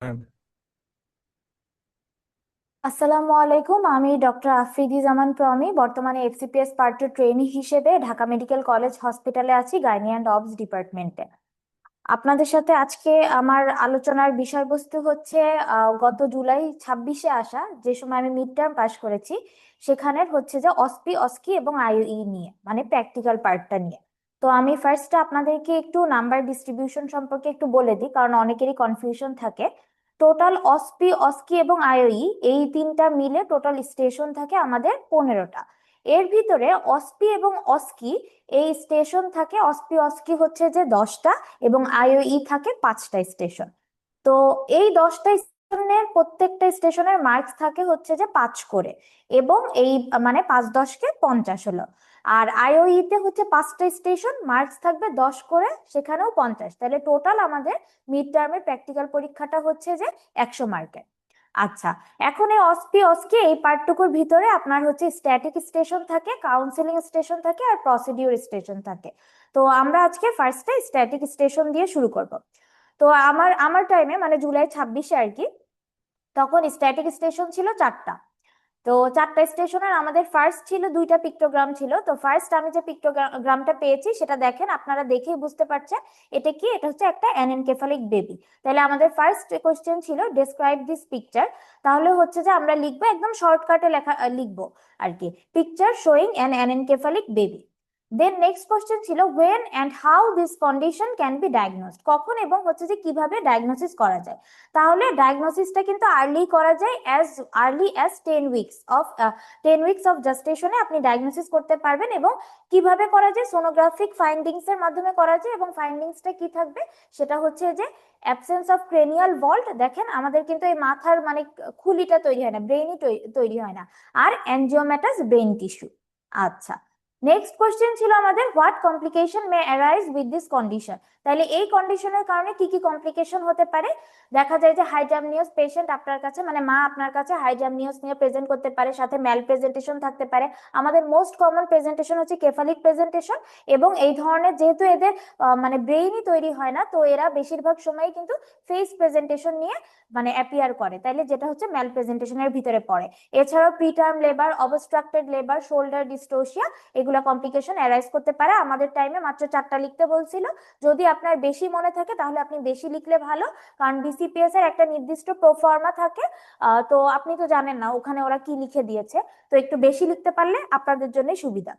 হ্যাঁ। আসসালামু আলাইকুম, আমি ডক্টর আফ্রিদি জামান প্রমি। বর্তমানে এফসিপিএস পার্ট টু ট্রেনি হিসেবে ঢাকা মেডিকেল কলেজ হসপিটালে আছি, গাইনি অ্যান্ড অবস ডিপার্টমেন্টে। আপনাদের সাথে আজকে আমার আলোচনার বিষয়বস্তু হচ্ছে গত জুলাই 26-এ আসা, যে সময় আমি মিড টার্ম পাস করেছি, সেখানের হচ্ছে যে অসপি অস্কি এবং আইই নিয়ে, মানে প্র্যাকটিক্যাল পার্টটা নিয়ে। তো আমি ফার্স্টে আপনাদেরকে একটু নাম্বার ডিস্ট্রিবিউশন সম্পর্কে একটু বলে দিই, কারণ অনেকেরই কনফিউশন থাকে। টোটাল অসপি অস্কি এবং আইই এই তিনটা মিলে টোটাল স্টেশন থাকে আমাদের 15টা। এর ভিতরে অসপি এবং অস্কি এই স্টেশন থাকে, অসপি অস্কি হচ্ছে যে 10টা এবং আইওই থাকে 5টা স্টেশন। তো এই 10টা স্টেশনের প্রত্যেকটা স্টেশনের মার্কস থাকে হচ্ছে যে 5 করে, এবং এই মানে 5 10 কে 50 হলো। আর আইওই তে হচ্ছে 5টা স্টেশন, মার্কস থাকবে 10 করে, সেখানেও 50। তাহলে টোটাল আমাদের মিড টার্মের প্র্যাকটিক্যাল পরীক্ষাটা হচ্ছে যে 100 মার্কের। আচ্ছা, এখন এই অসপি অস্কি এই পার্টটুকুর ভিতরে আপনার হচ্ছে স্ট্যাটিক স্টেশন থাকে, কাউন্সেলিং স্টেশন থাকে, আর প্রসিডিউর স্টেশন থাকে। তো আমরা আজকে ফার্স্টে স্ট্যাটিক স্টেশন দিয়ে শুরু করব। তো আমার আমার টাইমে মানে জুলাই 26-এ আর কি, তখন স্ট্যাটিক স্টেশন ছিল 4টা। তো 4টা স্টেশনের আমাদের ফার্স্ট ছিল 2টা পিক্টোগ্রাম ছিল। তো ফার্স্ট আমি যে পিক্টোগ্রামটা পেয়েছি সেটা দেখেন, আপনারা দেখেই বুঝতে পারছেন এটা কি। এটা হচ্ছে একটা অ্যানেনকেফালিক বেবি। তাহলে আমাদের ফার্স্ট কোশ্চেন ছিল ডেসক্রাইব দিস পিকচার। তাহলে হচ্ছে যে আমরা লিখবো, একদম শর্টকাটে লেখা লিখবো আর কি, picture showing an anencephalic baby. Then next question ছিল when and how this condition can be diagnosed, কখন এবং হচ্ছে যে কিভাবে ডায়াগনোসিস করা যায়। তাহলে ডায়াগনোসিসটা কিন্তু আর্লি করা যায়, as early as 10 weeks of জেস্টেশনে আপনি ডায়াগনোসিস করতে পারবেন। এবং কিভাবে করা যায়, সোনোগ্রাফিক ফাইন্ডিংস এর মাধ্যমে করা যায়। এবং ফাইন্ডিংসটা কি থাকবে, সেটা হচ্ছে যে অ্যাবসেন্স অফ ক্রেনিয়াল ভল্ট। দেখেন আমাদের কিন্তু এই মাথার মানে খুলিটা তৈরি হয় না, ব্রেনই তৈরি হয় না। আর অ্যানজিওমেটাস ব্রেন টিস্যু। আচ্ছা, নেক্সট কোশ্চেন ছিল আমাদের what complication May arise with this condition. তাহলে এই কন্ডিশনের কারণে কি কি কমপ্লিকেশন হতে পারে। দেখা যায় যে হাইড্রামনিয়াস পেশেন্ট আপনার কাছে, মানে মা আপনার কাছে হাইড্রামনিয়াস নিয়ে প্রেজেন্ট করতে পারে, সাথে ম্যাল প্রেজেন্টেশন থাকতে পারে। আমাদের মোস্ট কমন প্রেজেন্টেশন হচ্ছে কেফালিক প্রেজেন্টেশন। এবং এই ধরনের যেহেতু এদের মানে ব্রেইনই তৈরি হয় না, তো এরা বেশিরভাগ সময় কিন্তু ফেস প্রেজেন্টেশন নিয়ে মানে অ্যাপিয়ার করে, তাইলে যেটা হচ্ছে ম্যাল প্রেজেন্টেশনের ভিতরে পড়ে। এছাড়াও preterm labour, obstructed labour, shoulder dystocia, এগুলা কমপ্লিকেশন অ্যারাইজ করতে পারে। আমাদের টাইমে মাত্র 4টা লিখতে বলছিল। যদি আপনার বেশি মনে থাকে তাহলে আপনি বেশি লিখলে ভালো, কারণ বিসিপিএস এর একটা নির্দিষ্ট প্রোফর্মা থাকে। তো আপনি তো জানেন না ওখানে ওরা কি লিখে দিয়েছে। তো একটু বেশি লিখতে পারলে আপনাদের জন্য সুবিধা।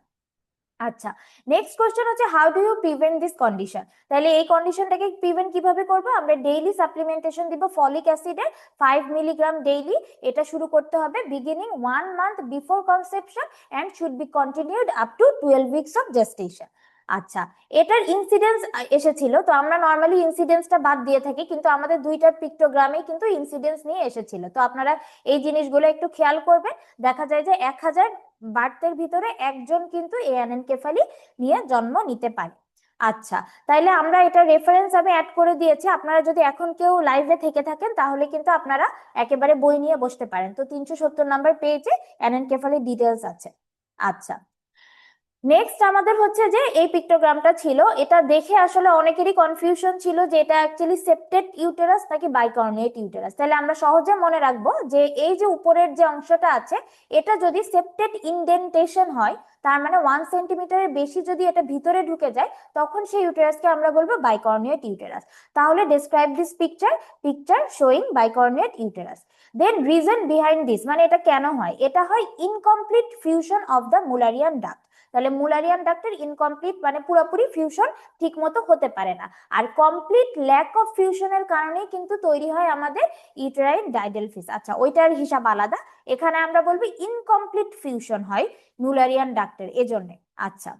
আচ্ছা, নেক্সট কোশ্চেন হচ্ছে how do you prevent this condition. তাহলে এই কন্ডিশনটাকে প্রিভেন্ট কিভাবে করবো, আমরা ডেইলি সাপ্লিমেন্টেশন দিব ফলিক অ্যাসিডের 5 মিলিগ্রাম ডেইলি। এটা শুরু করতে হবে beginning 1 month before conception and should be continued up to 12 weeks of gestation. আচ্ছা, এটার ইনসিডেন্স এসেছিল, তো আমরা নর্মালি ইনসিডেন্সটা বাদ দিয়ে থাকি, কিন্তু আমাদের 2টা পিক্টোগ্রামে কিন্তু ইনসিডেন্স নিয়ে এসেছিল। তো আপনারা এই জিনিসগুলো একটু খেয়াল করবেন। দেখা যায় যে 1000 বার্তের ভিতরে একজন কিন্তু এই অ্যানেনকেফালি নিয়ে জন্ম নিতে পারে। আচ্ছা, তাইলে আমরা এটা রেফারেন্স আমি অ্যাড করে দিয়েছি। আপনারা যদি এখন কেউ লাইভে থেকে থাকেন তাহলে কিন্তু আপনারা একেবারে বই নিয়ে বসতে পারেন। তো 370 নম্বর পেজে অ্যানেনকেফালি ডিটেলস আছে। আচ্ছা, নেক্সট আমাদের হচ্ছে যে এই পিক্টোগ্রামটা ছিল, এটা দেখে আসলে অনেকেরই কনফিউশন ছিল যে এটা অ্যাকচুয়ালি সেপ্টেড ইউটেরাস নাকি বাইকর্নিয়েট ইউটেরাস। তাহলে আমরা সহজে মনে রাখবো যে এই যে উপরের যে অংশটা আছে, এটা যদি সেপ্টেড ইনডেন্টেশন হয়, তার মানে 1 সেন্টিমিটারের বেশি যদি এটা ভিতরে ঢুকে যায়, তখন সেই ইউটেরাসকে আমরা বলবো বাইকর্নিয়েট ইউটেরাস। তাহলে describe this picture, picture showing bicornuate uterus. Then reason behind this, মানে এটা কেন হয়, এটা হয় incomplete fusion of the Mullerian duct. তাহলে মুলারিয়ান ডাক্টের ইনকমপ্লিট মানে পুরোপুরি ফিউশন ঠিক মতো হতে পারে না। আর কমপ্লিট ল্যাক অফ ফিউশনের কারণেই কিন্তু তৈরি হয় আমাদের ইউটেরাইন ডাইডেলফিস। আচ্ছা, ওইটার হিসাব আলাদা, এখানে আমরা বলবো ইনকমপ্লিট ফিউশন হয় মুলারিয়ান ডাক্টের এজন্য। আচ্ছা,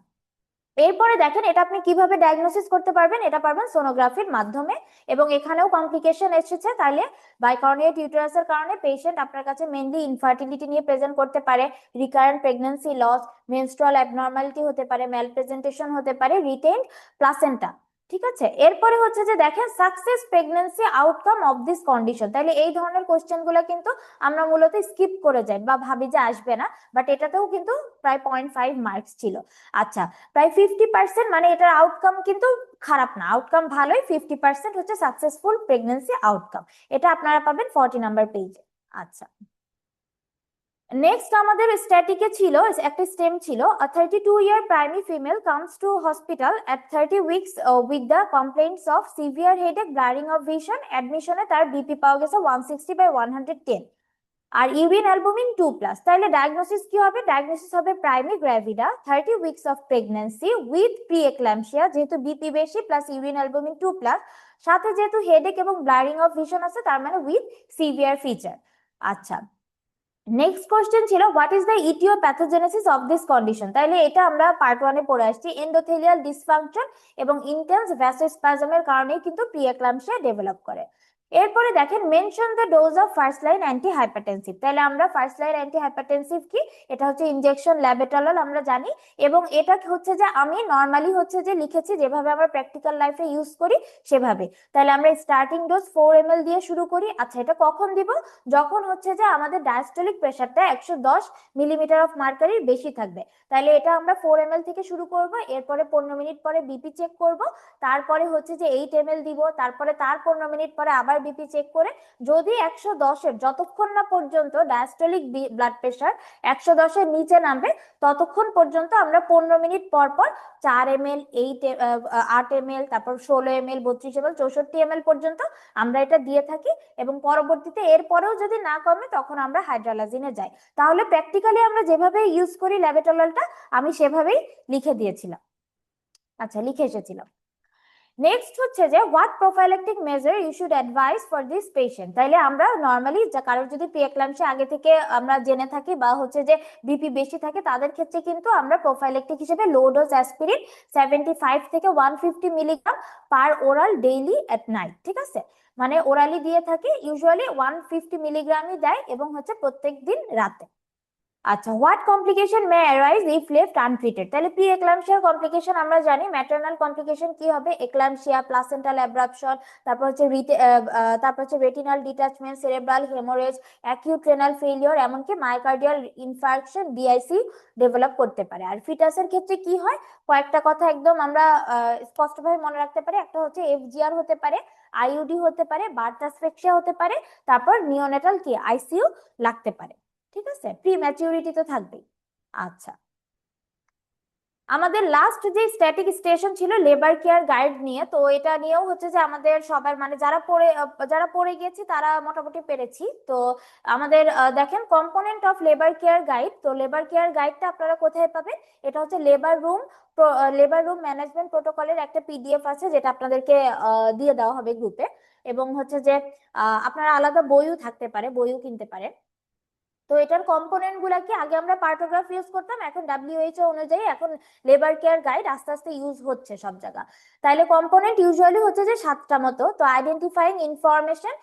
এরপরে দেখেন এটা আপনি কিভাবে ডায়াগনোসিস করতে পারবেন, এটা পারবেন সোনোগ্রাফির মাধ্যমে। এবং এখানেও কমপ্লিকেশন এসেছে, তাইলে বাইকর্নিয়েট ইউটেরাসের কারণে পেশেন্ট আপনার কাছে মেইনলি ইনফার্টিলিটি নিয়ে প্রেজেন্ট করতে পারে, recurrent pregnancy loss, menstrual abnormality হতে পারে, ম্যাল প্রেজেন্টেশন হতে পারে, রিটেইনড প্লাসেন্টা। ঠিক আছে, এরপরে হচ্ছে যে দেখেন success pregnancy outcome of this condition. তাহলে এই ধরনের কোশ্চেন গুলো কিন্তু আমরা মূলত স্কিপ করে যাই বা ভাবি যে আসবে না, বাট এটাতেও কিন্তু প্রায় 0.5 মার্কস ছিল। আচ্ছা, প্রায় 50%, মানে এটার আউটকাম কিন্তু খারাপ না, আউটকাম ভালোই, 50% হচ্ছে সাকসেসফুল প্রেগন্যান্সি আউটকাম। এটা আপনারা পাবেন 40 নাম্বার পেজে। আচ্ছা, নেক্সট আমাদের স্ট্যাটিকে ছিল একটা স্টেম ছিল, a 32-year primary female comes to hospital at 30 weeks with the complaints of severe headache, blurring of vision, admission এ তার বিপি পাওয়া গেছে 160/110 আর ইউরিন অ্যালবুমিন 2+। তাহলে ডায়াগনোসিস কি হবে? ডায়াগনোসিস হবে primi gravida, 30 weeks of pregnancy with pre eclampsia, যেহেতু BP বেশি plus urine albumin 2+, সাথে যেহেতু হেডেক এবং ব্লারিং অফ ভিশন আছে, তার মানে উইথ সিভিয়ার ফিচার। আচ্ছা, নেক্সট কোশ্চেন ছিল what is the aetiopathogenesis of this condition. তাহলে এটা আমরা পার্ট 1-এ পড়ে আসছি, এন্ডোথেলিয়াল ডিসফাংশন এবং ইন্টেন্স ভ্যাসোস্পাজমের কারণেই কিন্তু প্রিএক্লাম্পসিয়া ডেভেলপ করে। এরপরে দেখেন mention the dose of first line anti hypertensive. তাহলে আমরা ফার্স্ট লাইন অ্যান্টি হাইপারটেনসিভ কি, এটা হচ্ছে ইনজেকশন ল্যাবেটালল, আমরা জানি। এবং এটা হচ্ছে যে আমি নর্মালি হচ্ছে যে লিখেছি যেভাবে আমরা প্র্যাকটিক্যাল লাইফে ইউজ করি সেভাবে। তাহলে আমরা স্টার্টিং ডোজ 4 ml দিয়ে শুরু করি। আচ্ছা, এটা কখন দিব? যখন হচ্ছে যে আমাদের ডায়াস্টোলিক প্রেসারটা 110 মিলিমিটার অফ মার্কারির বেশি থাকবে। তাহলে এটা আমরা 4 ml থেকে শুরু করব, এরপরে 15 মিনিট পরে বিপি চেক করব, তারপরে হচ্ছে যে 8 ml দিব, তারপরে তার 15 মিনিট পরে আবার বিপি চেক করে যদি 110-এর, যতক্ষণ না পর্যন্ত ডায়াস্টোলিক ব্লাড প্রেসার 110-এর নিচে নামবে ততক্ষণ পর্যন্ত আমরা 15 মিনিট পর পর 4 ml, 8 ml, তারপর 16 ml, 32 ml, 64 ml পর্যন্ত আমরা এটা দিয়ে থাকি। এবং পরবর্তীতে এরপরেও যদি না কমে তখন আমরা হাইড্রোলাজিনে যাই। তাহলে প্র্যাকটিক্যালি আমরা যেভাবে ইউজ করি ল্যাবেটললটা আমি সেভাবেই লিখে দিয়েছিলাম। আচ্ছা, লিখে এসেছিলাম। নেক্সট হচ্ছে যে what prophylactic measure you should advise for this patient. তাইলে আমরা নর্মালি কারোর যদি প্রিএক্লাম্পসিয়া আগে থেকে আমরা জেনে থাকি বা হচ্ছে যে বিপি বেশি থাকে তাদের ক্ষেত্রে কিন্তু আমরা প্রোফাইল্যাকটিক হিসেবে লো ডোজ অ্যাসপিরিন 75 থেকে 150 milligram per oral daily at night, ঠিক আছে, মানে ওরালি দিয়ে থাকি, ইউজুয়ালি 150 মিলিগ্রামই দেয় এবং হচ্ছে প্রত্যেক দিন রাতে। আচ্ছা, what complication May arise if left untreated. তাহলে প্রি এক্লাম্পসিয়ার কমপ্লিকেশন আমরা জানি, ম্যাটারনাল কমপ্লিকেশন কি হবে? এক্লাম্পসিয়া, প্লাসেন্টাল অ্যাব্রাপশন, তারপর হচ্ছে retinal detachment, cerebral haemorrhage, acute renal failure, এমনকি মায়োকার্ডিয়াল ইনফার্কশন, ডিআইসি ডেভেলপ করতে পারে। আর ফিটাসের ক্ষেত্রে কি হয়? কয়েকটা কথা একদম আমরা স্পষ্টভাবে মনে রাখতে পারি। একটা হচ্ছে এফজিআর হতে পারে, আইইউডি হতে পারে, বার্থ অ্যাসফিক্সিয়া হতে পারে, তারপর নিওনেটাল কি আইসিইউ লাগতে পারে। ঠিক আছে, প্রি ম্যাচিউরিটি তো থাকবেই। আচ্ছা, আমাদের লাস্ট যে স্ট্যাটিক স্টেশন ছিল লেবার কেয়ার গাইড নিয়ে, তো এটা নিয়েও হচ্ছে যে আমাদের সবার মানে যারা পড়ে গেছি তারা মোটামুটি পেরেছি। তো আমাদের দেখেন component of labour care guide. তো লেবার কেয়ার গাইডটা আপনারা কোথায় পাবেন? এটা হচ্ছে লেবার রুম ম্যানেজমেন্ট প্রোটোকলের একটা পিডিএফ আছে, যেটা আপনাদেরকে দিয়ে দেওয়া হবে গ্রুপে। এবং হচ্ছে যে আপনারা আলাদা বইও থাকতে পারে, বইও কিনতে পারেন। তো এটার কম্পোনেন্ট গুলা কি, আগে আমরা পার্টোগ্রাফ ইউজ করতাম, এখন ডাব্লিউএইচও অনুযায়ী এখন লেবার কেয়ার গাইড আস্তে আস্তে ইউজ হচ্ছে সব জায়গা। তাইলে কম্পোনেন্ট ইউজুয়ালি হচ্ছে যে 7টা মতো। তো identifying information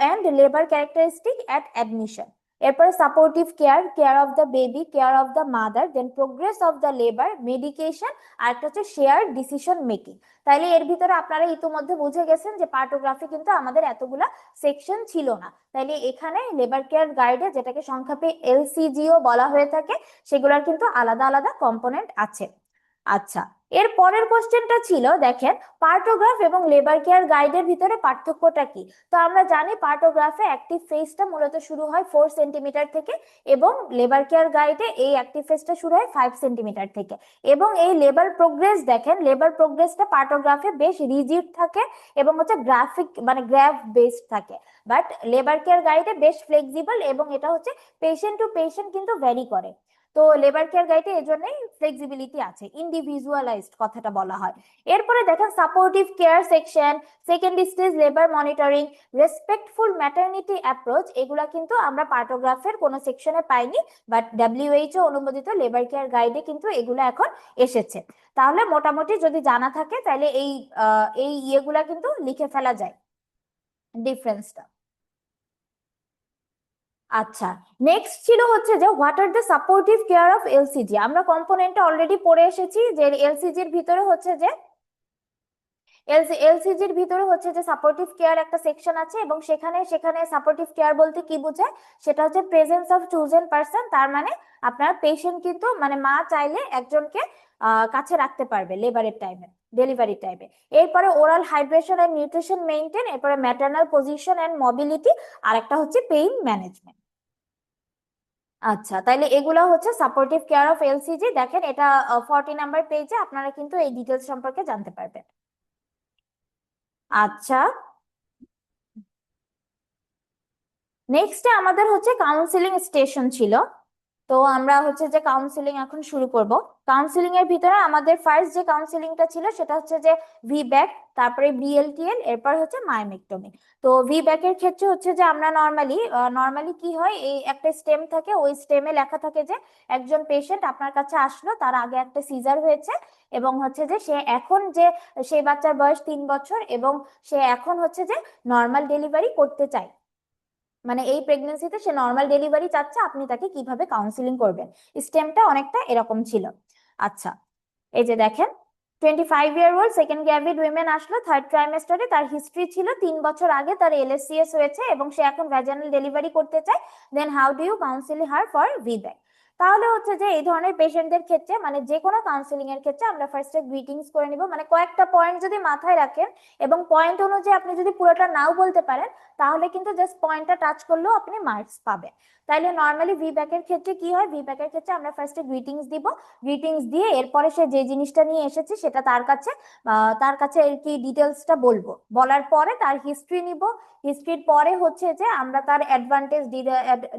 and labour characteristic at admission, এরপরে supportive care, care of the baby, care of the mother, then progress of the labour, medication, আর একটা হচ্ছে শেয়ার ডিসিশন মেকিং। তাইলে এর ভিতরে আপনারা ইতিমধ্যে বুঝে গেছেন যে পার্টোগ্রাফি কিন্তু আমাদের এতগুলা সেকশন ছিল না। তাইলে এখানে লেবার কেয়ার গাইডে, যেটাকে সংক্ষেপে এলসিজিও বলা হয়ে থাকে, সেগুলোর কিন্তু আলাদা আলাদা কম্পোনেন্ট আছে। আচ্ছা, এর পরের কোশ্চেনটা ছিল দেখেন পার্টোগ্রাফ এবং লেবার কেয়ার গাইডের ভিতরে পার্থক্যটা কি। তো আমরা জানি পার্টোগ্রাফে অ্যাক্টিভ ফেজটা মূলত শুরু হয় 4 সেন্টিমিটার থেকে, এবং লেবার কেয়ার গাইডে এই অ্যাক্টিভ ফেজটা শুরু হয় 5 সেন্টিমিটার থেকে। এবং এই লেবার প্রোগ্রেস, দেখেন লেবার প্রোগ্রেসটা পার্টোগ্রাফে বেশ রিজিড থাকে এবং হচ্ছে গ্রাফ বেসড থাকে, বাট লেবার কেয়ার গাইডে বেশ ফ্লেক্সিবল, এবং এটা হচ্ছে পেশেন্ট টু পেশেন্ট কিন্তু ভ্যারি করে। তো লেবার কেয়ার গাইডে এই জন্যই ফ্লেক্সিবিলিটি আছে, ইন্ডিভিজুয়ালাইজড কথাটা বলা হয়। এরপরে দেখেন supportive care section, second stage labour monitoring, respectful maternity approach, এগুলা কিন্তু আমরা পার্টোগ্রাফের কোনো সেকশনে পাইনি, বাট ডাব্লিউএইচও অনুমোদিত লেবার কেয়ার গাইডে কিন্তু এগুলো এখন এসেছে। তাহলে মোটামুটি যদি জানা থাকে তাহলে এই ইয়েগুলা কিন্তু লিখে ফেলা যায়, ডিফারেন্সটা। আচ্ছা, নেক্সট ছিল হচ্ছে যে what are the supportive care of LCG. আমরা কম্পোনেন্টটা অলরেডি পড়ে এসেছি যে এলসিজির ভিতরে হচ্ছে যে এলসিজির ভিতরে হচ্ছে যে সাপোর্টিভ কেয়ার একটা সেকশন আছে, এবং সেখানে সেখানে সাপোর্টিভ কেয়ার বলতে কি বোঝায়, সেটা হচ্ছে প্রেজেন্স অফ চুজেন পার্সন। তার মানে আপনার পেশেন্ট কিন্তু মানে মা চাইলে একজনকে কাছে রাখতে পারবে লেবারের টাইমে, ডেলিভারি টাইমে। এরপরে oral hydration and nutrition maintain, এরপরে ম্যাটারনাল পজিশন এন্ড মোবিলিটি, আর একটা হচ্ছে পেইন ম্যানেজমেন্ট। আচ্ছা, তাইলে এগুলো হচ্ছে সাপোর্টিভ কেয়ার অফ এলসিজি। দেখেন এটা 40 নাম্বার পেজে আপনারা কিন্তু এই ডিটেলস সম্পর্কে জানতে পারবেন। আচ্ছা, নেক্সটে আমাদের হচ্ছে কাউন্সিলিং স্টেশন ছিল। তো আমরা হচ্ছে যে কাউন্সিলিং এখন শুরু করব। কাউন্সিলিং এর ভিতরে আমাদের ফার্স্ট যে কাউন্সিলিংটা ছিল সেটা হচ্ছে যে ভিব্যাক, তারপরে বিএলটিএল, এরপর হচ্ছে মায়োমেক্টমি। তো ভিব্যাক এর ক্ষেত্রে হচ্ছে যে আমরা নর্মালি নর্মালি কি হয়, এই একটা স্টেম থাকে, ওই স্টেমে লেখা থাকে যে একজন পেশেন্ট আপনার কাছে আসলো, তার আগে একটা সিজার হয়েছে, এবং হচ্ছে যে সে এখন যে সেই বাচ্চার বয়স 3 বছর, এবং সে এখন হচ্ছে যে নর্মাল ডেলিভারি করতে চায়, মানে এই প্রেগনেন্সিতে সে নর্মাল ডেলিভারি চাচ্ছে, আপনি তাকে কিভাবে কাউন্সিলিং করবেন। স্টেমটা অনেকটা এরকম ছিল। আচ্ছা, এই যে দেখেন, 25-year-old সেকেন্ড গ্যাভিড উইমেন আসলো থার্ড ট্রাইমেস্টারে, তার হিস্ট্রি ছিল 3 বছর আগে তার এলএসসিএস হয়েছে এবং সে এখন ভ্যাজানাল ডেলিভারি করতে চায়। Then how do you counsel her for VBAC? তাহলে হচ্ছে যে এই ধরনের পেশেন্টদের ক্ষেত্রে মানে যে কোনো কাউন্সিলিং এর ক্ষেত্রে আমরা ফার্স্টে গ্রিটিংস করে নিব, মানে কয়েকটা পয়েন্ট যদি মাথায় রাখেন এবং পয়েন্ট অনুযায়ী আপনি যদি পুরোটা নাও বলতে পারেন, তাহলে কিন্তু জাস্ট পয়েন্টটা টাচ করলেও আপনি মার্কস পাবেন। তাইলে নর্মালি ভিব্যাক এর ক্ষেত্রে কি হয়, ভিব্যাক এর ক্ষেত্রে আমরা ফার্স্টে গ্রিটিংস দিব, গ্রিটিংস দিয়ে এরপরে সে যে জিনিসটা নিয়ে এসেছে সেটা তার কাছে আর কি ডিটেলসটা বলবো, বলার পরে তার হিস্ট্রি নিব, হিস্ট্রির পরে হচ্ছে যে আমরা তার অ্যাডভান্টেজ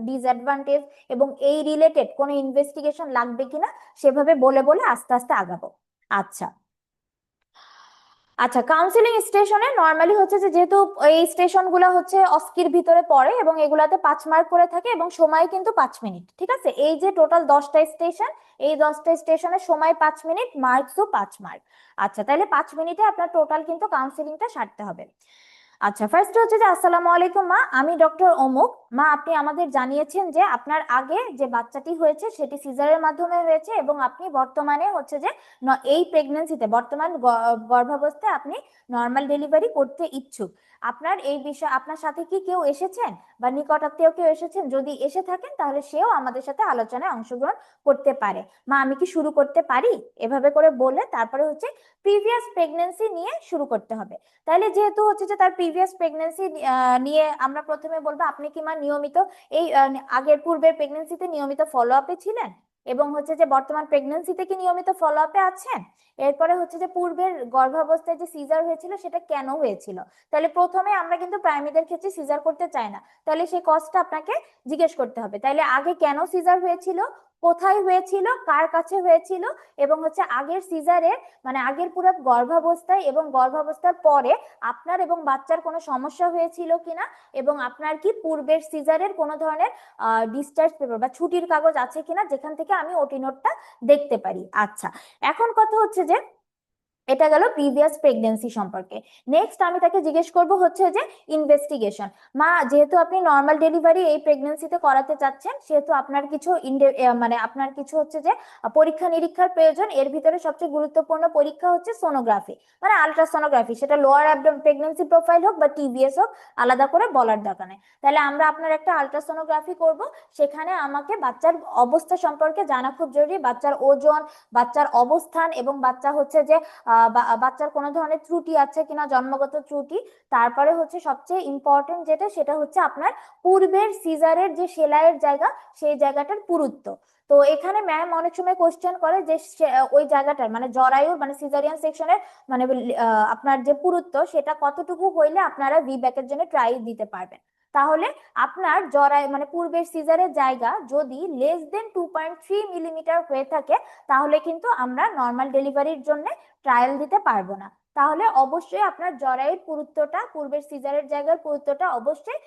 ডিসঅ্যাডভান্টেজ এবং এই রিলেটেড কোনো ইনভেস্টিগেশন লাগবে কিনা সেভাবে বলে বলে আস্তে আস্তে আগাবো। আচ্ছা, আচ্ছা, কাউন্সিলিং স্টেশনে নর্মালি হচ্ছে যে যেহেতু এই স্টেশন গুলো হচ্ছে অস্কির ভিতরে পড়ে এবং এগুলাতে 5 মার্ক করে থাকে এবং সময় কিন্তু 5 মিনিট, ঠিক আছে? এই যে টোটাল 10টা স্টেশন, এই 10টা স্টেশনের সময় 5 মিনিট, মার্কসও 5 মার্ক। আচ্ছা, তাহলে 5 মিনিটে আপনার টোটাল কিন্তু কাউন্সিলিংটা সারতে হবে। আচ্ছা, ফার্স্ট হচ্ছে যে আসসালামু আলাইকুম মা, আমি ডক্টর অমুক। মা, আপনি আমাদের জানিয়েছেন যে আপনার আগে যে বাচ্চাটি হয়েছে সেটি সিজারের মাধ্যমে হয়েছে এবং আপনি বর্তমানে হচ্ছে যে এই প্রেগনেন্সিতে বর্তমান গর্ভাবস্থায় আপনি নর্মাল ডেলিভারি করতে ইচ্ছুক। আপনার এই বিষয় আপনার সাথে কি কেউ এসেছেন বা নিকট আত্মীয় কেউ এসেছেন? যদি এসে থাকেন তাহলে সেও আমাদের সাথে আলোচনায় অংশগ্রহণ করতে পারে। মা, আমি কি শুরু করতে পারি? এভাবে করে বলে তারপরে হচ্ছে প্রিভিয়াস প্রেগনেন্সি নিয়ে শুরু করতে হবে। তাহলে যেহেতু হচ্ছে যে তার প্রিভিয়াস প্রেগনেন্সি নিয়ে আমরা প্রথমে বলবো, আপনি কি মা নিয়মিত এই আগের পূর্বের প্রেগনেন্সিতে নিয়মিত ফলো আপে ছিলেন, এবং হচ্ছে যে বর্তমান প্রেগনেন্সিতে কি নিয়মিত ফলো আপে আছেন? এরপরে হচ্ছে যে পূর্বের গর্ভাবস্থায় যে সিজার হয়েছিল সেটা কেন হয়েছিল? তাহলে প্রথমে আমরা কিন্তু প্রাইমিদের ক্ষেত্রে সিজার করতে চাই না, তাহলে সেই কজটা আপনাকে জিজ্ঞেস করতে হবে। তাহলে আগে কেন সিজার হয়েছিল, কোথায় হয়েছিল, কার কাছে হয়েছিল, এবং হচ্ছে আগের সিজারের মানে আগের পুরো গর্ভাবস্থায় এবং গর্ভাবস্থার পরে আপনার এবং বাচ্চার কোনো সমস্যা হয়েছিল কিনা, এবং আপনার কি পূর্বের সিজারের কোনো ধরনের ডিসচার্জ পেপার বা ছুটির কাগজ আছে কিনা যেখান থেকে আমি ওটি নোটটা দেখতে পারি। আচ্ছা, এখন কথা হচ্ছে যে এটা গেল প্রিভিয়াস প্রেগনেন্সি সম্পর্কে। নেক্সট আমি তাকে জিজ্ঞেস করব হচ্ছে যে ইনভেস্টিগেশন। মা, যেহেতু আপনি নর্মাল ডেলিভারি এই প্রেগনেন্সিতে করাতে চাচ্ছেন, সেহেতু আপনার কিছু মানে আপনার কিছু হচ্ছে যে পরীক্ষা নিরীক্ষার প্রয়োজন। এর ভিতরে সবচেয়ে গুরুত্বপূর্ণ পরীক্ষা হচ্ছে সোনোগ্রাফি, মানে আলট্রাসোনোগ্রাফি, সেটা লোয়ার অ্যাবডোমেন প্রেগনেন্সি প্রোফাইল হোক বা টিবিএস হোক, আলাদা করে বলার দরকার নেই। তাহলে আমরা আপনার একটা আলট্রাসোনোগ্রাফি করব, সেখানে আমাকে বাচ্চার অবস্থা সম্পর্কে জানা খুব জরুরি, বাচ্চার ওজন, বাচ্চার অবস্থান, এবং বাচ্চা হচ্ছে যে বাচ্চার কোনো ধরনের ত্রুটি আছে কিনা, জন্মগত ত্রুটি। তারপরে হচ্ছে সবচেয়ে ইম্পর্টেন্ট যেটা, সেটা হচ্ছে আপনার পূর্বের সিজারের যে সেলাইয়ের জায়গা, সেই জায়গাটার পুরুত্ব। তো এখানে ম্যাম অনেক সময় কোশ্চেন করে যে ওই জায়গাটার মানে জরায়ুর মানে সিজারিয়ান সেকশনের মানে আপনার যে পুরুত্ব সেটা কতটুকু হইলে আপনারা ভি ব্যাকের জন্য ট্রাই দিতে পারবেন। তাহলে আপনার জরায়ু মানে পূর্বের সিজারের জায়গা যদি less than 2.3 মিলিমিটার হয়ে থাকে, তাহলে কিন্তু আমরা নর্মাল ডেলিভারির জন্য ট্রায়াল দিতে পারবো না। তাহলে অবশ্যই আপনার জরায়ুর পুরুত্বটা, পূর্বের সিজারের জায়গার পুরুত্বটা অবশ্যই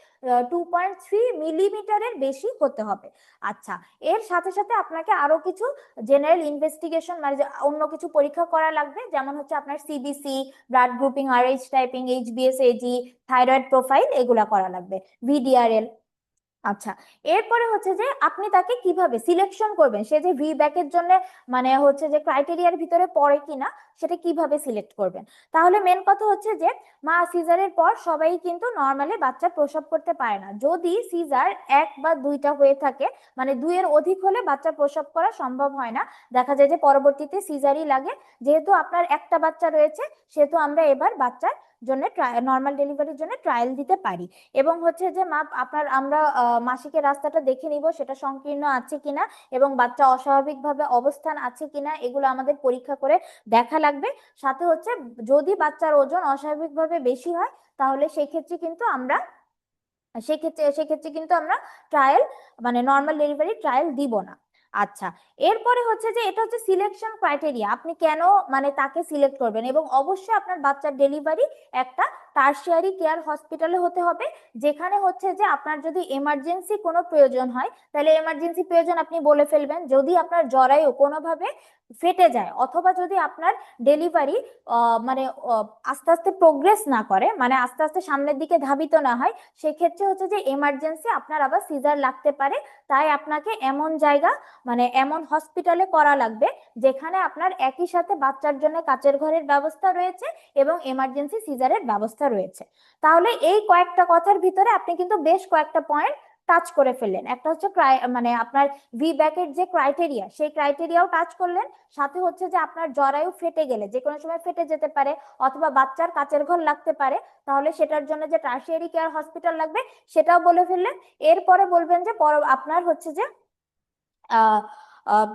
2.3 মিলিমিটারের বেশি হতে হবে। আচ্ছা, এর সাথে সাথে আপনাকে আরো কিছু জেনারেল ইনভেস্টিগেশন মানে অন্য কিছু পরীক্ষা করা লাগবে, যেমন হচ্ছে আপনার CBC, blood grouping, Rh typing, HBS AG, thyroid profile, এগুলা করা লাগবে, ভিডিআরএল। আচ্ছা, এরপরে হচ্ছে যে আপনি তাকে কিভাবে সিলেকশন করবেন, সে যে ভি ব্যাকের জন্য মানে হচ্ছে যে ক্রাইটেরিয়ার ভিতরে পড়ে কিনা সেটা কিভাবে সিলেক্ট করবেন। তাহলে মেন কথা হচ্ছে যে মা সিজারের পর সবাই কিন্তু নর্মালি বাচ্চা প্রসব করতে পারে না। যদি সিজার এক বা দুইটা হয়ে থাকে, মানে দুইয়ের অধিক হলে বাচ্চা প্রসব করা সম্ভব হয় না, দেখা যায় যে পরবর্তীতে সিজারই লাগে। যেহেতু আপনার একটা বাচ্চা রয়েছে, সেহেতু আমরা এবার বাচ্চার জন্য নর্মাল ডেলিভারির জন্য ট্রায়াল দিতে পারি। এবং হচ্ছে যে মা আপনার আমরা মাসিকের রাস্তাটা দেখে নিব সেটা সংকীর্ণ আছে কিনা এবং বাচ্চা অস্বাভাবিকভাবে অবস্থান আছে কিনা, এগুলো আমাদের পরীক্ষা করে দেখা লাগবে। সাথে হচ্ছে যদি বাচ্চার ওজন অস্বাভাবিকভাবে বেশি হয়, তাহলে সেক্ষেত্রে কিন্তু আমরা ট্রায়াল মানে নর্মাল ডেলিভারি ট্রায়াল দিব না। আচ্ছা, এরপরে হচ্ছে যে এটা হচ্ছে সিলেকশন ক্রাইটেরিয়া, আপনি কেন মানে তাকে সিলেক্ট করবেন। এবং অবশ্যই আপনার বাচ্চার ডেলিভারি একটা টারশিয়ারি কেয়ার হসপিটালে হতে হবে, যেখানে হচ্ছে যে আপনার যদি এমার্জেন্সি কোনো প্রয়োজন হয়, তাহলে এমার্জেন্সি প্রয়োজন আপনি বলে ফেলবেন। যদি আপনার জরায়ু কোনোভাবে ফেটে যায়, অথবা যদি আপনার ডেলিভারি মানে আস্তে আস্তে প্রোগ্রেস না করে, মানে আস্তে আস্তে সামনের দিকে ধাবিত না হয়, সেক্ষেত্রে হচ্ছে যে এমার্জেন্সি আপনার আবার সিজার লাগতে পারে। তাই আপনাকে এমন জায়গা মানে এমন হসপিটালে করা লাগবে যেখানে আপনার একই সাথে বাচ্চার জন্য কাচের ঘরের ব্যবস্থা রয়েছে এবং এমার্জেন্সি সিজারের ব্যবস্থা রয়েছে। তাহলে এই কয়েকটা কথার ভিতরে আপনি কিন্তু বেশ কয়েকটা পয়েন্ট টাচ করে ফেললেন। একটা হচ্ছে মানে আপনার ভি ব্যাকের যে ক্রাইটেরিয়া, সেই ক্রাইটেরিয়াও টাচ করলেন। সাথে হচ্ছে যে আপনার জরায়ু ফেটে গেলে, যে কোনো সময় ফেটে যেতে পারে, অথবা বাচ্চার কাচের ঘর লাগতে পারে, তাহলে সেটার জন্য যে টারশিয়ারি কেয়ার হসপিটাল লাগবে সেটাও বলে ফেললেন। এরপরে বলবেন যে আপনার হচ্ছে যে আহ আহ,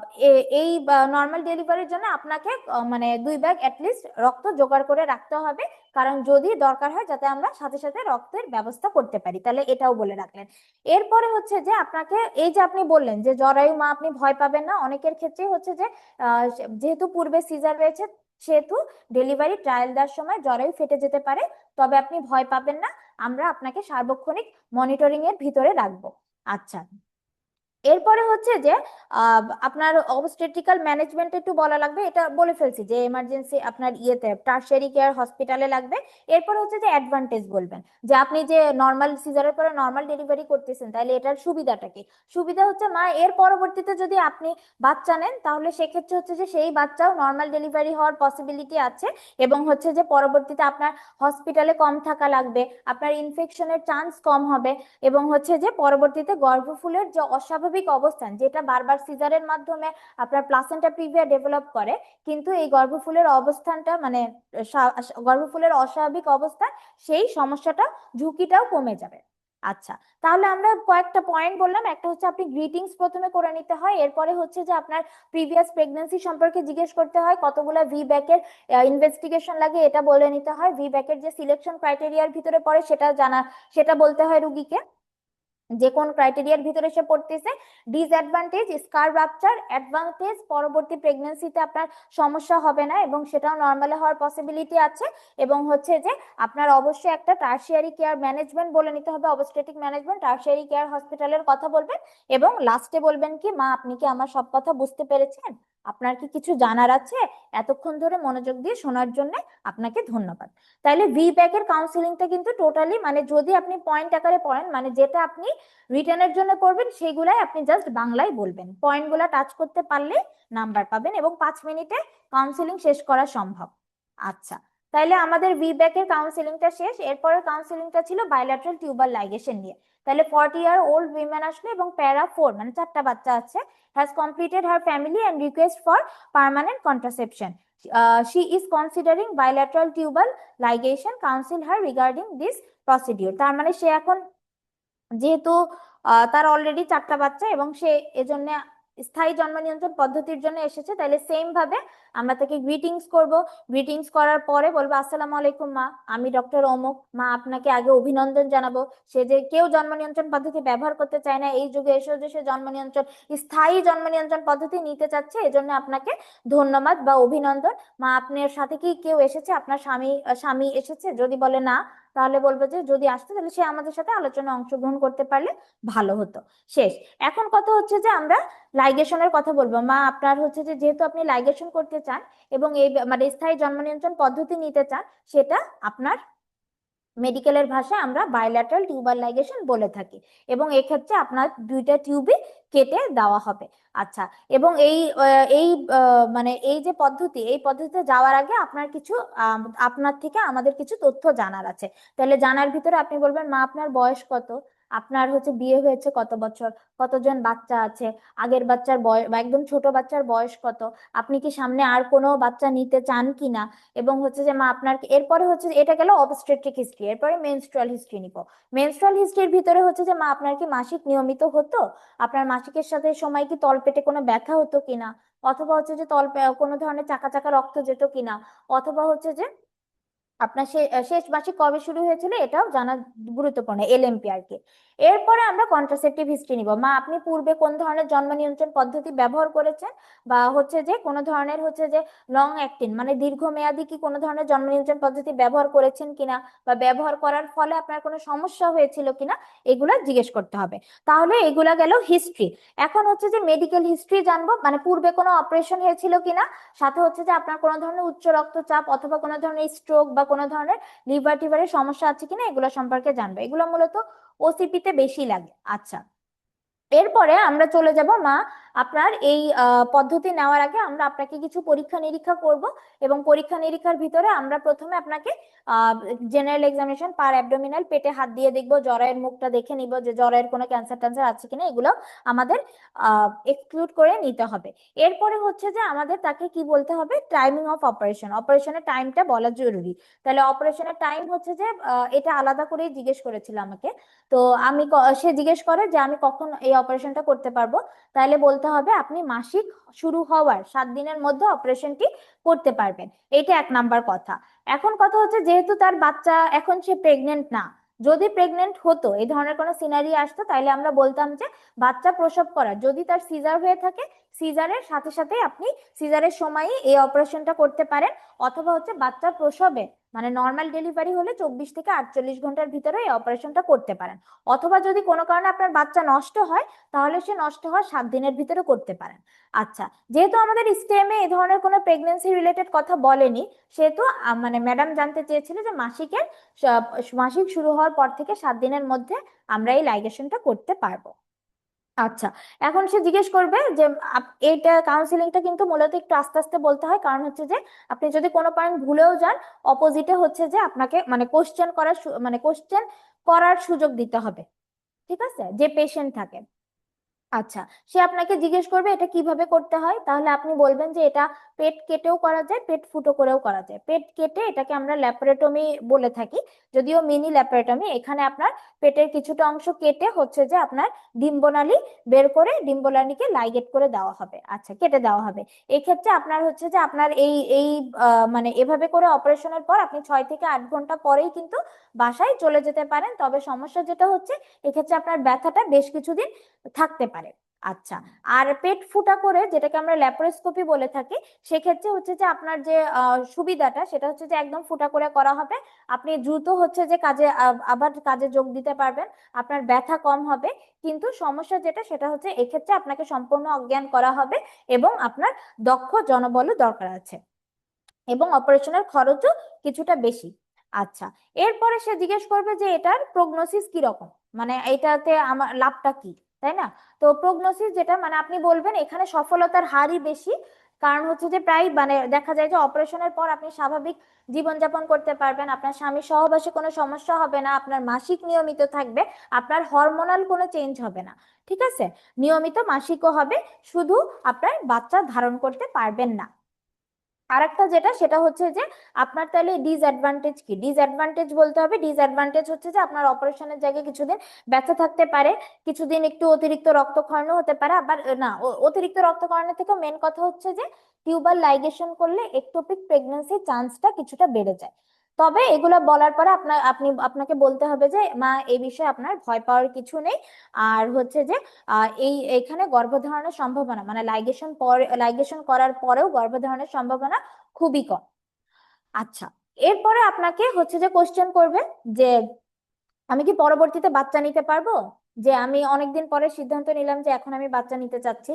এই নর্মাল ডেলিভারির জন্য আপনাকে মানে 2 ব্যাগ অ্যাটলিস্ট রক্ত জোগাড় করে রাখতে হবে, কারণ যদি দরকার হয় যাতে আমরা সাথে সাথে রক্তের ব্যবস্থা করতে পারি। তাহলে এটাও বলে রাখলেন। এরপরে হচ্ছে যে আপনাকে এই যে আপনি বললেন যে জরায়ু মা আপনি ভয় পাবেন না, অনেকের ক্ষেত্রেই হচ্ছে যে যেহেতু পূর্বে সিজার রয়েছে, সেহেতু ডেলিভারি ট্রায়াল দেওয়ার সময় জরায়ু ফেটে যেতে পারে। তবে আপনি ভয় পাবেন না, আমরা আপনাকে সার্বক্ষণিক মনিটরিং এর ভিতরে রাখবো। আচ্ছা, এরপরে হচ্ছে যে আপনার অবস্টেট্রিক্যাল ম্যানেজমেন্ট একটু বলা লাগবে, এটা বলে ফেলছি যে এমার্জেন্সি আপনার ইয়েতে টারশিয়ারি কেয়ার হসপিটালে লাগবে। এরপর হচ্ছে যে অ্যাডভান্টেজ বলবেন, যে আপনি যে নর্মাল সিজারের পরে নর্মাল ডেলিভারি করতেছেন, তাহলে এটার সুবিধাটা কি। সুবিধা হচ্ছে মা এর পরবর্তীতে যদি আপনি বাচ্চা নেন, তাহলে সেক্ষেত্রে হচ্ছে যে সেই বাচ্চাও নর্মাল ডেলিভারি হওয়ার পসিবিলিটি আছে। এবং হচ্ছে যে পরবর্তীতে আপনার হসপিটালে কম থাকা লাগবে, আপনার ইনফেকশনের চান্স কম হবে। এবং হচ্ছে যে পরবর্তীতে গর্ভফুলের যে অস্বাভাবিক অবস্থান, যেটা বারবার সিজারের মাধ্যমে আপনার প্লাসেন্টা প্রিভিয়া ডেভেলপ করে, কিন্তু এই গর্ভফুলের অবস্থানটা মানে গর্ভফুলের অস্বাভাবিক অবস্থান, সেই সমস্যাটা ঝুঁকিটাও কমে যাবে। আচ্ছা, তাহলে আমরা কয়েকটা পয়েন্ট বললাম। একটা হচ্ছে আপনি গ্রিটিংস প্রথমে করে নিতে হয়, এরপরে হচ্ছে যে আপনার প্রিভিয়াস প্রেগন্যান্সি সম্পর্কে জিজ্ঞেস করতে হয়, কতগুলা ভি ব্যাকের ইনভেস্টিগেশন লাগে এটা বলে নিতে হয়, ভি ব্যাকের যে সিলেকশন ক্রাইটেরিয়ার ভিতরে পড়ে সেটা বলতে হয় রুগীকে, যে কোন ক্রাইটেরিয়ার ভিতরে সে পড়তেছে। ডিসঅ্যাডভান্টেজ স্কার রাপচার, অ্যাডভান্টেজ পরবর্তী প্রেগন্যান্সিতে আপনার সমস্যা হবে না এবং সেটাও নর্মালি হওয়ার পসিবিলিটি আছে। এবং হচ্ছে যে আপনার অবশ্যই একটা টারশিয়ারি কেয়ার ম্যানেজমেন্ট বলে নিতে হবে, অবস্টেটিক ম্যানেজমেন্ট টারশিয়ারি কেয়ার হসপিটালের কথা বলবেন। এবং লাস্টে বলবেন কি, মা আপনি কি আমার সব কথা বুঝতে পেরেছেন, আপনার কি কিছু জানার আছে, এতক্ষণ ধরে মনোযোগ দিয়ে শোনার জন্য আপনাকে ধন্যবাদ। তাইলে ভি ব্যাকের কাউন্সিলিংটা কিন্তু টোটালি মানে যদি আপনি পয়েন্ট আকারে পড়েন, মানে যেটা আপনি রিটার্নের জন্য পড়বেন সেগুলাই আপনি জাস্ট বাংলায় বলবেন, পয়েন্টগুলো টাচ করতে পারলে নাম্বার পাবেন এবং 5 মিনিটে কাউন্সিলিং শেষ করা সম্ভব। আচ্ছা, তাইলে আমাদের ভি ব্যাকের কাউন্সিলিংটা শেষ। এরপরের কাউন্সিলিংটা ছিল বায়োল্যাটারাল টিউবার লাইগেশন নিয়ে। তাহলে 40-year-old উইমেন আসলো এবং প্যারা 4 মানে 4টা বাচ্চা আছে, has completed her family and request for permanent contraception. She is considering bilateral tubal ligation. Counsel her regarding this procedure. তার মানে সে এখন যেহেতু তার অলরেডি 4টা বাচ্চা এবং সে এজন্য স্থায়ী জন্ম নিয়ন্ত্রণ পদ্ধতির জন্য এসেছে, তাহলে সেম ভাবে আমরা তাকে গ্রিটিংস করব। গ্রিটিংস করার পরে বলবো, আসসালামু আলাইকুম মা, আমি ডক্টর অমুক, মা আপনাকে আগে অভিনন্দন জানাবো। সে যে কেউ জন্ম নিয়ন্ত্রণ পদ্ধতি ব্যবহার করতে চায় না, এই যুগে এসেও যে সে স্থায়ী জন্ম নিয়ন্ত্রণ পদ্ধতি নিতে চাচ্ছে, এজন্য আপনাকে ধন্যবাদ বা অভিনন্দন। মা আপনার সাথে কি কেউ এসেছে, আপনার স্বামী এসেছে? যদি বলে না, তাহলে বলবো যে যদি আসতো তাহলে সে আমাদের সাথে আলোচনায় অংশগ্রহণ করতে পারলে ভালো হতো। শেষ। এখন কথা হচ্ছে যে আমরা লাইগেশনের কথা বলবো। মা আপনার হচ্ছে যে যেহেতু আপনি লাইগেশন করতে চান এবং এই মানে স্থায়ী জন্ম নিয়ন্ত্রণ পদ্ধতি নিতে চান, সেটা আপনার মেডিকেলের ভাষায় আমরা বায়োল্যাটারাল টিউবার লাইগেশন বলে থাকি। এবং এক্ষেত্রে আপনার দুইটা টিউবই কেটে দেওয়া হবে। আচ্ছা, এবং মানে এই যে পদ্ধতি, এই পদ্ধতিতে যাওয়ার আগে আপনার কিছু আপনার থেকে আমাদের কিছু তথ্য জানার আছে। তাহলে জানার ভিতরে আপনি বলবেন, মা আপনার বয়স কত, আপনার হচ্ছে বিয়ে হয়েছে কত বছর, কতজন বাচ্চা আছে, আগের বাচ্চার বয়স বা একদম ছোট বাচ্চার বয়স কত, আপনি কি সামনে আর কোনো বাচ্চা নিতে চান কিনা, এবং হচ্ছে যে মা আপনার, এরপরে হচ্ছে এটা গেল অবস্টেট্রিক হিস্ট্রি। এরপরে মেনস্ট্রুয়াল হিস্ট্রি নিব। মেনস্ট্রুয়াল হিস্ট্রির ভিতরে হচ্ছে যে মা আপনার কি মাসিক নিয়মিত হতো, আপনার মাসিকের সাথে সময় কি তলপেটে কোনো ব্যথা হতো কিনা, অথবা হচ্ছে যে কোনো ধরনের চাকা চাকা রক্ত যেত কিনা, অথবা হচ্ছে যে আপনার শেষ মাসিক কবে শুরু হয়েছিল, এটাও জানা গুরুত্বপূর্ণ, এলএমপি আর কি। এরপরে আমরা কন্ট্রাসেপটিভ হিস্ট্রি নিব। মা আপনি পূর্বে কোন ধরনের জন্ম নিয়ন্ত্রণ পদ্ধতি ব্যবহার করেছেন, বা হচ্ছে যে কোনো ধরনের হচ্ছে যে লং অ্যাক্টিং মানে দীর্ঘমেয়াদী কি কোনো ধরনের জন্ম নিয়ন্ত্রণ পদ্ধতি ব্যবহার করেছেন কিনা, বা ব্যবহার করার ফলে আপনার কোনো সমস্যা হয়েছিল কিনা, এগুলা জিজ্ঞেস করতে হবে। তাহলে এগুলা গেল হিস্ট্রি। এখন হচ্ছে যে মেডিকেল হিস্ট্রি জানবো, মানে পূর্বে কোনো অপারেশন হয়েছিল কিনা, সাথে হচ্ছে যে আপনার কোনো ধরনের উচ্চ রক্তচাপ অথবা কোনো ধরনের স্ট্রোক বা কোনো ধরনের লিভার টিভারের সমস্যা আছে কিনা, এগুলো সম্পর্কে জানবে। এগুলো মূলত ওসিপি তে বেশি লাগে। আচ্ছা, এরপরে আমরা চলে যাব মা আপনার এই পদ্ধতি নেওয়ার আগে আমরা আপনাকে কিছু পরীক্ষা নিরীক্ষা করব। এবং পরীক্ষা নিরীক্ষার ভিতরে আমরা প্রথমে আপনাকে জেনারেল এক্সামিনেশন, পার অ্যাবডোমিনাল, পেটে হাত দিয়ে দেখবো, জরায়ের মুখটা দেখে নিব যে জরায়ের কোনো ক্যান্সার ট্যান্সার আছে কিনা, এগুলো আমাদের এক্সক্লুড করে নিতে হবে। এরপরে হচ্ছে যে আমাদের তাকে কি বলতে হবে, টাইমিং অফ অপারেশন, অপারেশনের টাইমটা বলা জরুরি। তাহলে অপারেশনের টাইম হচ্ছে যে এটা আলাদা করেই জিজ্ঞেস করেছিল আমাকে। তো সে জিজ্ঞেস করে যে আমি কখন এই অপারেশনটা করতে পারবো। তাহলে বলতে হবে আপনি মাসিক শুরু হওয়ার 7 দিনের মধ্যে অপারেশনটি করতে পারবেন। এইটা 1 নাম্বার কথা। এখন কথা হচ্ছে, যেহেতু তার বাচ্চা, এখন সে প্রেগনেন্ট না, যদি প্রেগনেন্ট হতো, এই ধরনের কোনো সিনারি আসতো, তাইলে আমরা বলতাম যে বাচ্চা প্রসব করার, যদি তার সিজার হয়ে থাকে, সিজারের সাথে সাথে আপনি সিজারের সময়ই এই অপারেশনটা করতে পারেন। অথবা হচ্ছে বাচ্চা প্রসবে মানে নর্মাল ডেলিভারি হলে 24 থেকে 48 ঘন্টার ভিতরে এই অপারেশনটা করতে পারেন। অথবা যদি কোনো কারণে আপনার বাচ্চা নষ্ট হয়, তাহলে সে নষ্ট হওয়ার 7 দিনের ভিতরে করতে পারেন। আচ্ছা, যেহেতু আমাদের স্টেমে এই ধরনের কোনো প্রেগনেন্সি রিলেটেড কথা বলেনি, সেহেতু মানে ম্যাডাম জানতে চেয়েছিল যে মাসিক শুরু হওয়ার পর থেকে 7 দিনের মধ্যে আমরা এই লাইগেশনটা করতে পারবো। আচ্ছা, এখন সে জিজ্ঞেস করবে যে এইটা কাউন্সিলিংটা কিন্তু মূলত একটু আস্তে আস্তে বলতে হয়, কারণ হচ্ছে যে আপনি যদি কোনো পয়েন্ট ভুলেও যান, অপোজিটে হচ্ছে যে আপনাকে মানে কোশ্চেন করার সুযোগ দিতে হবে। ঠিক আছে, যে পেশেন্ট থাকে। আচ্ছা, সে আপনাকে জিজ্ঞেস করবে এটা কিভাবে করতে হয়, তাহলে আপনি বলবেন যে এটা পেট কেটেও করা যায়, পেট ফুটো করেও করা যায়। পেট কেটে এটাকে আমরা ল্যাপারেটমি বলে থাকি, যদিও মিনি ল্যাপারেটমি। এখানে আপনার পেটের কিছুটা অংশ কেটে হচ্ছে যে আপনার ডিম্বনালী বের করে ডিম্বনালীকে লাইগেট করে দেওয়া হবে, আচ্ছা কেটে দেওয়া হবে। এই ক্ষেত্রে আপনার হচ্ছে যে আপনার এই এই মানে এভাবে করে অপারেশনের পর আপনি 6 থেকে 8 ঘন্টা পরেই কিন্তু বাসায় চলে যেতে পারেন। তবে সমস্যা যেটা হচ্ছে, এক্ষেত্রে আপনার ব্যথাটা বেশ কিছুদিন থাকতে পারে। আচ্ছা, আর পেট ফুটা করে যেটাকে আমরা ল্যাপারোস্কোপি বলে থাকি, সেক্ষেত্রে হচ্ছে যে আপনার যে সুবিধাটা, সেটা হচ্ছে যে একদম ফুটা করে করা হবে। আপনি দ্রুত হচ্ছে যে আবার কাজে যোগ দিতে পারবেন, আপনার ব্যথা কম হবে। কিন্তু সমস্যা যেটা, সেটা হচ্ছে এক্ষেত্রে আপনাকে সম্পূর্ণ অজ্ঞান করা হবে এবং আপনার দক্ষ জনবলও দরকার আছে, এবং অপারেশনের খরচও কিছুটা বেশি। আচ্ছা, এরপরে সে জিজ্ঞেস করবে যে এটার প্রগনোসিস কি রকম, মানে এটাতে আমার লাভটা কি, তাই না? তো প্রগনোসিস যেটা, মানে আপনি বলবেন এখানে সফলতার হারই বেশি। কারণ হচ্ছে যে প্রায় মানে দেখা যায় যে অপারেশনের পর আপনি স্বাভাবিক জীবনযাপন করতে পারবেন, আপনার স্বামী সহবাসে কোনো সমস্যা হবে না, আপনার মাসিক নিয়মিত থাকবে, আপনার হরমোনাল কোনো চেঞ্জ হবে না। ঠিক আছে, নিয়মিত মাসিকও হবে, শুধু আপনার বাচ্চা ধারণ করতে পারবেন না। আরেকটা যেটা, সেটা হচ্ছে যে আপনার তাহলে ডিসঅ্যাডভান্টেজ কি, ডিসঅ্যাডভান্টেজ বলতে হবে। ডিসঅ্যাডভান্টেজ হচ্ছে যে আপনার অপারেশনের জায়গায় কিছুদিন ব্যথা থাকতে পারে, কিছুদিন একটু অতিরিক্ত রক্তক্ষরণও হতে পারে। আবার না, অতিরিক্ত রক্তক্ষরণের থেকেও মেন কথা হচ্ছে যে টিউবার লাইগেশন করলে একটোপিক প্রেগন্যান্সির চান্সটা কিছুটা বেড়ে যায়। তবে এগুলো বলার পরে আপনাকে বলতে হবে যে মা, এই বিষয়ে আপনার ভয় পাওয়ার কিছু নেই। আর হচ্ছে যে এখানে গর্ভধারণের সম্ভাবনা, মানে লাইগেশন করার পরেও গর্ভধারণের সম্ভাবনা খুবই কম। আচ্ছা, এরপরে আপনাকে হচ্ছে যে কোশ্চেন করবে যে আমি কি পরবর্তীতে বাচ্চা নিতে পারবো? যে আমি অনেকদিন পরে সিদ্ধান্ত নিলাম যে এখন আমি বাচ্চা নিতে চাচ্ছি,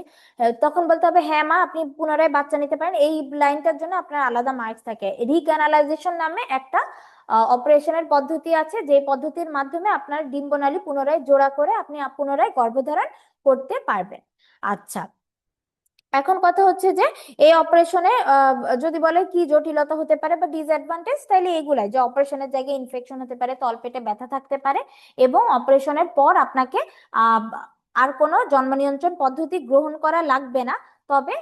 তখন বলতে হবে হ্যাঁ মা আপনি পুনরায় বাচ্চা নিতে পারেন। এই লাইনটার জন্য আপনার আলাদা মার্কস থাকে। রিক্যানালাইজেশন নামে একটা অপারেশনের পদ্ধতি আছে, যে পদ্ধতির মাধ্যমে আপনার ডিম্বনালী পুনরায় জোড়া করে আপনি পুনরায় গর্ভধারণ করতে পারবেন। আচ্ছা, এখন কথা হচ্ছে যে এই অপারেশনে যদি বলে কি জটিলতা হতে পারে বা ডিসঅ্যাডভান্টেজ, তাহলে এগুলাই যে অপারেশনের জায়গায় ইনফেকশন হতে পারে, তলপেটে ব্যথা থাকতে পারে, এবং অপারেশনের পর আপনাকে আহ, আর কোনো জন্ম নিয়ন্ত্রণ পদ্ধতি গ্রহণ করা লাগবে না। তবে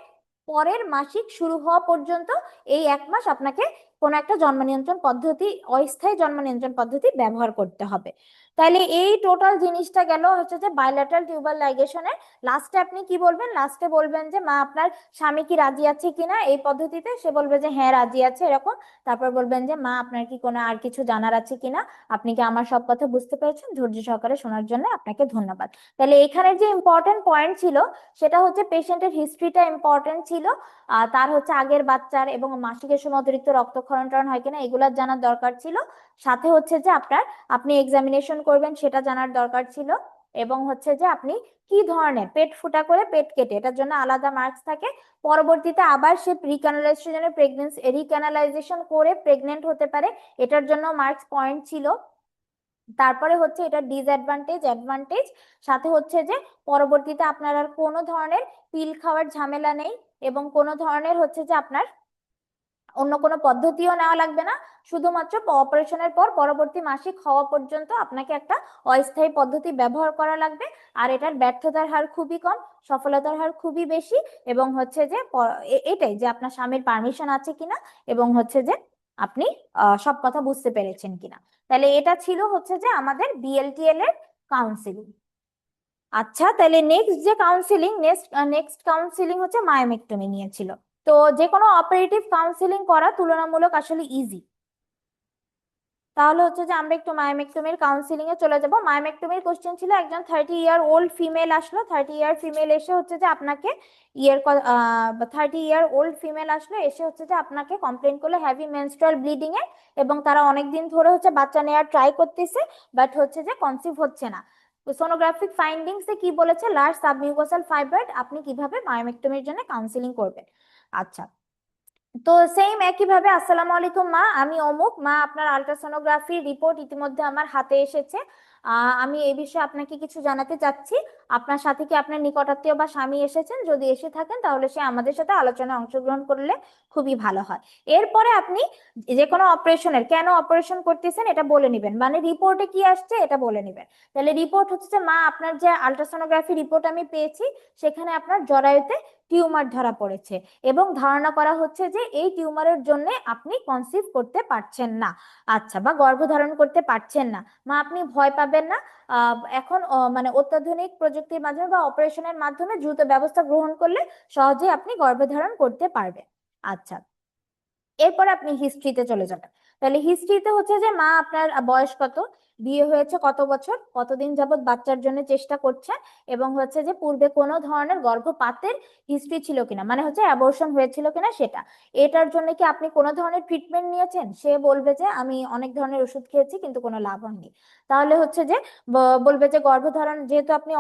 পরের মাসিক শুরু হওয়া পর্যন্ত এই 1 মাস আপনাকে কোনো একটা জন্ম নিয়ন্ত্রণ পদ্ধতি, অস্থায়ী জন্ম নিয়ন্ত্রণ পদ্ধতি ব্যবহার করতে হবে। তাহলে এই টোটাল জিনিসটা গেল হচ্ছে যে বাইলেটারাল টিউবার লাইগেশনের। লাস্টে আপনি কি বলবেন? লাস্টে বলবেন যে মা আপনার স্বামী কি রাজি আছে কিনা এই পদ্ধতিতে। সে বলবে যে হ্যাঁ রাজি আছে এরকম। তারপর বলবেন যে মা আপনার কি কোনো আর কিছু জানার আছে কিনা, আপনি কি আমার সব কথা বুঝতে পেরেছেন? ধৈর্য সহকারে শোনার জন্য আপনাকে ধন্যবাদ। তাহলে এখানে যে ইম্পর্টেন্ট পয়েন্ট ছিল সেটা হচ্ছে পেশেন্টের হিস্ট্রিটা ইম্পর্টেন্ট ছিল, তার হচ্ছে আগের বাচ্চার এবং মাসিকের সময় অতিরিক্ত রক্তক্ষরণ টরণ হয় কিনা এগুলোর জানার দরকার ছিল। সাথে হচ্ছে যে আপনি এক্সামিনেশন করবেন সেটা জানার দরকার ছিল, এবং হচ্ছে যে আপনি কি ধরনের পেট ফুটা করে পেট কেটে, এটার জন্য আলাদা মার্কস থাকে। পরবর্তীতে আবার সে রিক্যানালাইজেশনে প্রেগনেন্সি রিক্যানালাইজেশন করে প্রেগনেন্ট হতে পারে, এটার জন্য মার্কস পয়েন্ট ছিল। তারপরে হচ্ছে এটা ডিসঅ্যাডভান্টেজ অ্যাডভান্টেজ, সাথে হচ্ছে যে পরবর্তীতে আপনার আর কোনো ধরনের পিল খাওয়ার ঝামেলা নেই, এবং কোনো ধরনের হচ্ছে যে আপনার অন্য কোনো পদ্ধতিও নেওয়া লাগবে না। শুধুমাত্র অপারেশনের পর পরবর্তী মাসিক হওয়া পর্যন্ত আপনাকে একটা অস্থায়ী পদ্ধতি ব্যবহার করা লাগবে। আর এটার ব্যর্থতার হার খুবই কম, সফলতার হার খুবই বেশি। এবং হচ্ছে যে এটাই যে আপনার স্বামীর পারমিশন আছে কিনা, এবং হচ্ছে যে আপনি সব কথা বুঝতে পেরেছেন কিনা। তাহলে এটা ছিল হচ্ছে যে আমাদের বিএলটিএল এর কাউন্সিলিং। আচ্ছা, তাহলে নেক্সট যে কাউন্সিলিং, নেক্সট কাউন্সিলিং হচ্ছে মায়োমেক্টমি নিয়েছিল। তো যে কোনো অপারেটিভ কাউন্সিলিং করা তুলনামূলক আসলে ইজি। তাহলে হচ্ছে যে আমরা একটু মায়োমেক্টমির কাউন্সিলিং এ চলে যাব। মায়োমেক্টমির কোশ্চেন ছিল একজন 30 ইয়ার ওল্ড ফিমেল আসলো, 30 ইয়ার ফিমেল এসে হচ্ছে যে আপনাকে 30 ইয়ার ওল্ড ফিমেল আসলো, এসে হচ্ছে যে আপনাকে কমপ্লেন করলো হ্যাভি মেনস্ট্রুয়াল ব্লিডিং এ, এবং তারা অনেকদিন ধরে হচ্ছে বাচ্চা নেওয়ার ট্রাই করতেছে, বাট হচ্ছে যে কনসিভ হচ্ছে না। তো সোনোগ্রাফিক ফাইন্ডিংস এ কি বলেছে, লার্জ সাবমিউকোসাল ফাইব্রয়েড, আপনি কিভাবে মায়োমেক্টমির জন্য কাউন্সিলিং করবেন। আচ্ছা, তো সেম একই ভাবে আসসালামু আলাইকুম মা, আমি অমুক, মা আপনার আলট্রাসোনোগ্রাফি রিপোর্ট ইতিমধ্যে আমার হাতে এসেছে। আমি এই বিষয়ে আপনাকে কিছু জানাতে চাচ্ছি। আপনার সাথে কি আপনার নিকটাত্মীয় বা স্বামী এসেছেন? যদি এসে থাকেন তাহলে সে আমাদের সাথে আলোচনায় অংশগ্রহণ করলে খুবই ভালো হয়। এরপরে আপনি যে কোনো অপারেশনের কেন অপারেশন করতেছেন এটা বলে নিবেন, মানে রিপোর্টে কি আসছে এটা বলে নিবেন। তাহলে রিপোর্ট হচ্ছে যে মা আপনার যে আলট্রাসোনোগ্রাফি রিপোর্ট আমি পেয়েছি সেখানে আপনার জরায়ুতে টিউমার ধরা পড়েছে, এবং ধারণা করা হচ্ছে যে এই টিউমারের জন্য আপনি কনসিভ করতে পারছেন না, আচ্ছা, বা গর্ভধারণ করতে পারছেন না। মা আপনি ভয় পাবেন না, এখন মানে অত্যাধুনিক প্রযুক্তির মাধ্যমে বা অপারেশনের মাধ্যমে দ্রুত ব্যবস্থা গ্রহণ করলে সহজেই আপনি গর্ভধারণ করতে পারবেন। আচ্ছা, এরপর আপনি হিস্ট্রিতে চলে যাবেন। তাহলে হিস্ট্রিতে হচ্ছে যে মা আপনার বয়স কত, বিয়ে হয়েছে কত বছর, কতদিন যাবত বাচ্চার জন্য চেষ্টা করছেন, এবং হচ্ছে যে পূর্বে কোনো ধরনের গর্ভপাতের হিস্ট্রি ছিল কিনা, মানে হচ্ছে অ্যাবর্শন হয়েছিল কিনা সেটা। এটার জন্য কি আপনি কোনো ধরনের ট্রিটমেন্ট নিয়েছেন? সে বলবে যে আমি অনেক ধরনের ওষুধ খেয়েছি কিন্তু কোনো লাভ হয়নি। তাহলে হচ্ছে যে বলবে যে গর্ভধারণ যেহেতু আপনি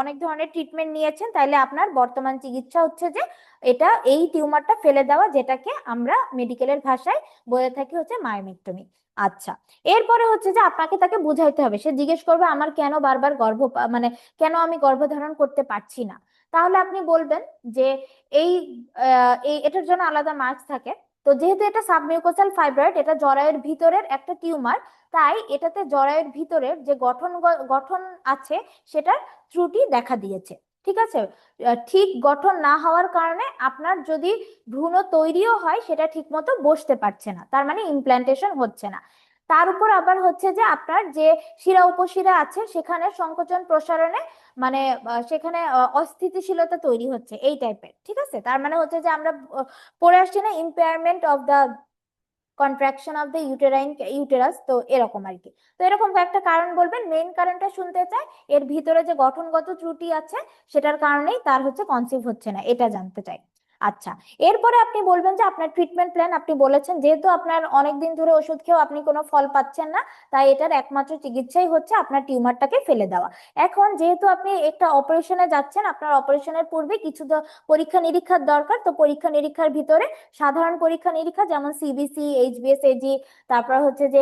অনেক ধরনের ট্রিটমেন্ট নিয়েছেন, তাইলে আপনার বর্তমান চিকিৎসা হচ্ছে যে এটা এই টিউমারটা ফেলে দেওয়া, যেটাকে আমরা মেডিকেলের ভাষায় বলে থাকি হচ্ছে মায়োমেক্টমি। আচ্ছা, এরপরে হচ্ছে যে আপনাকে তাকে বুঝাইতে হবে। সে জিজ্ঞেস করবে আমার কেন বারবার মানে কেন আমি গর্ভধারণ করতে পারছি না। তাহলে আপনি বলবেন যে এই এটার জন্য আলাদা মার্কস থাকে। তো যেহেতু এটা সাবমিউকোসাল ফাইব্রয়েড, এটা জরায়ুর ভিতরের একটা টিউমার, তাই এটাতে জরায়ুর ভিতরের যে গঠন আছে সেটার ত্রুটি দেখা দিয়েছে। ঠিক আছে, ঠিক গঠন না হওয়ার কারণে আপনার যদি ভ্রূণ তৈরিও হয় সেটা ঠিক মতো বসতে পারছে না, তার মানে ইমপ্ল্যান্টেশন হচ্ছে না। তার উপর আবার হচ্ছে যে আপনার যে শিরা উপশিরা আছে সেখানে সংকোচন প্রসারণে মানে সেখানে অস্থিতিশীলতা তৈরি হচ্ছে এই টাইপের। ঠিক আছে, তার মানে হচ্ছে যে আমরা পড়ে আসছি না, impairment of the contraction of the uterus, তো এরকম আর কি। তো এরকম একটা কারণ বলবেন, মেইন কারণটা শুনতে চাই, এর ভিতরে যে গঠনগত ত্রুটি আছে সেটার কারণেই তার হচ্ছে কনসিভ হচ্ছে না, এটা জানতে চাই। আচ্ছা, এরপরে আপনি বলবেন যে আপনার ট্রিটমেন্ট প্ল্যান। আপনি বলেছেন যেহেতু আপনার অনেক দিন ধরে ওষুধ খেয়েও আপনি কোনো ফল পাচ্ছেন না, তাই এটার একমাত্র চিকিৎসাই হচ্ছে আপনার টিউমারটাকে ফেলে দেওয়া। এখন যেহেতু আপনি একটা অপারেশনে যাচ্ছেন, আপনার অপারেশনের পূর্বে কিছু পরীক্ষা নিরীক্ষার দরকার। তো পরীক্ষা নিরীক্ষার ভিতরে সাধারণ পরীক্ষা নিরীক্ষা যেমন সিবিসি, এইচবিএস এজি, তারপর হচ্ছে যে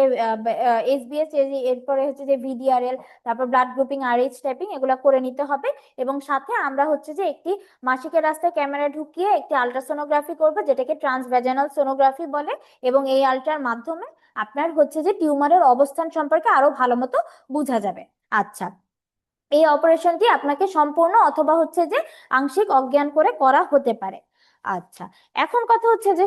এসবিএস এজি, এরপরে হচ্ছে যে ভিডিআরএল, তারপর ব্লাড গ্রুপিং, আরএইচ টাইপিং, এগুলো করে নিতে হবে। এবং সাথে আমরা হচ্ছে যে একটি মাসিকের রাস্তায় ক্যামেরা ঢুকিয়ে একটি আল্ট্রাসোনোগ্রাফি করবে, যেটাকে ট্রান্সভ্যাজানাল সোনোগ্রাফি বলে। এবং এই আল্ট্রার মাধ্যমে আপনার হচ্ছে যে টিউমারের অবস্থান সম্পর্কে আরো ভালো মতো বোঝা যাবে। আচ্ছা, এই অপারেশনটি আপনাকে সম্পূর্ণ অথবা হচ্ছে যে আংশিক অজ্ঞান করে করা হতে পারে। আচ্ছা, এখন কথা হচ্ছে যে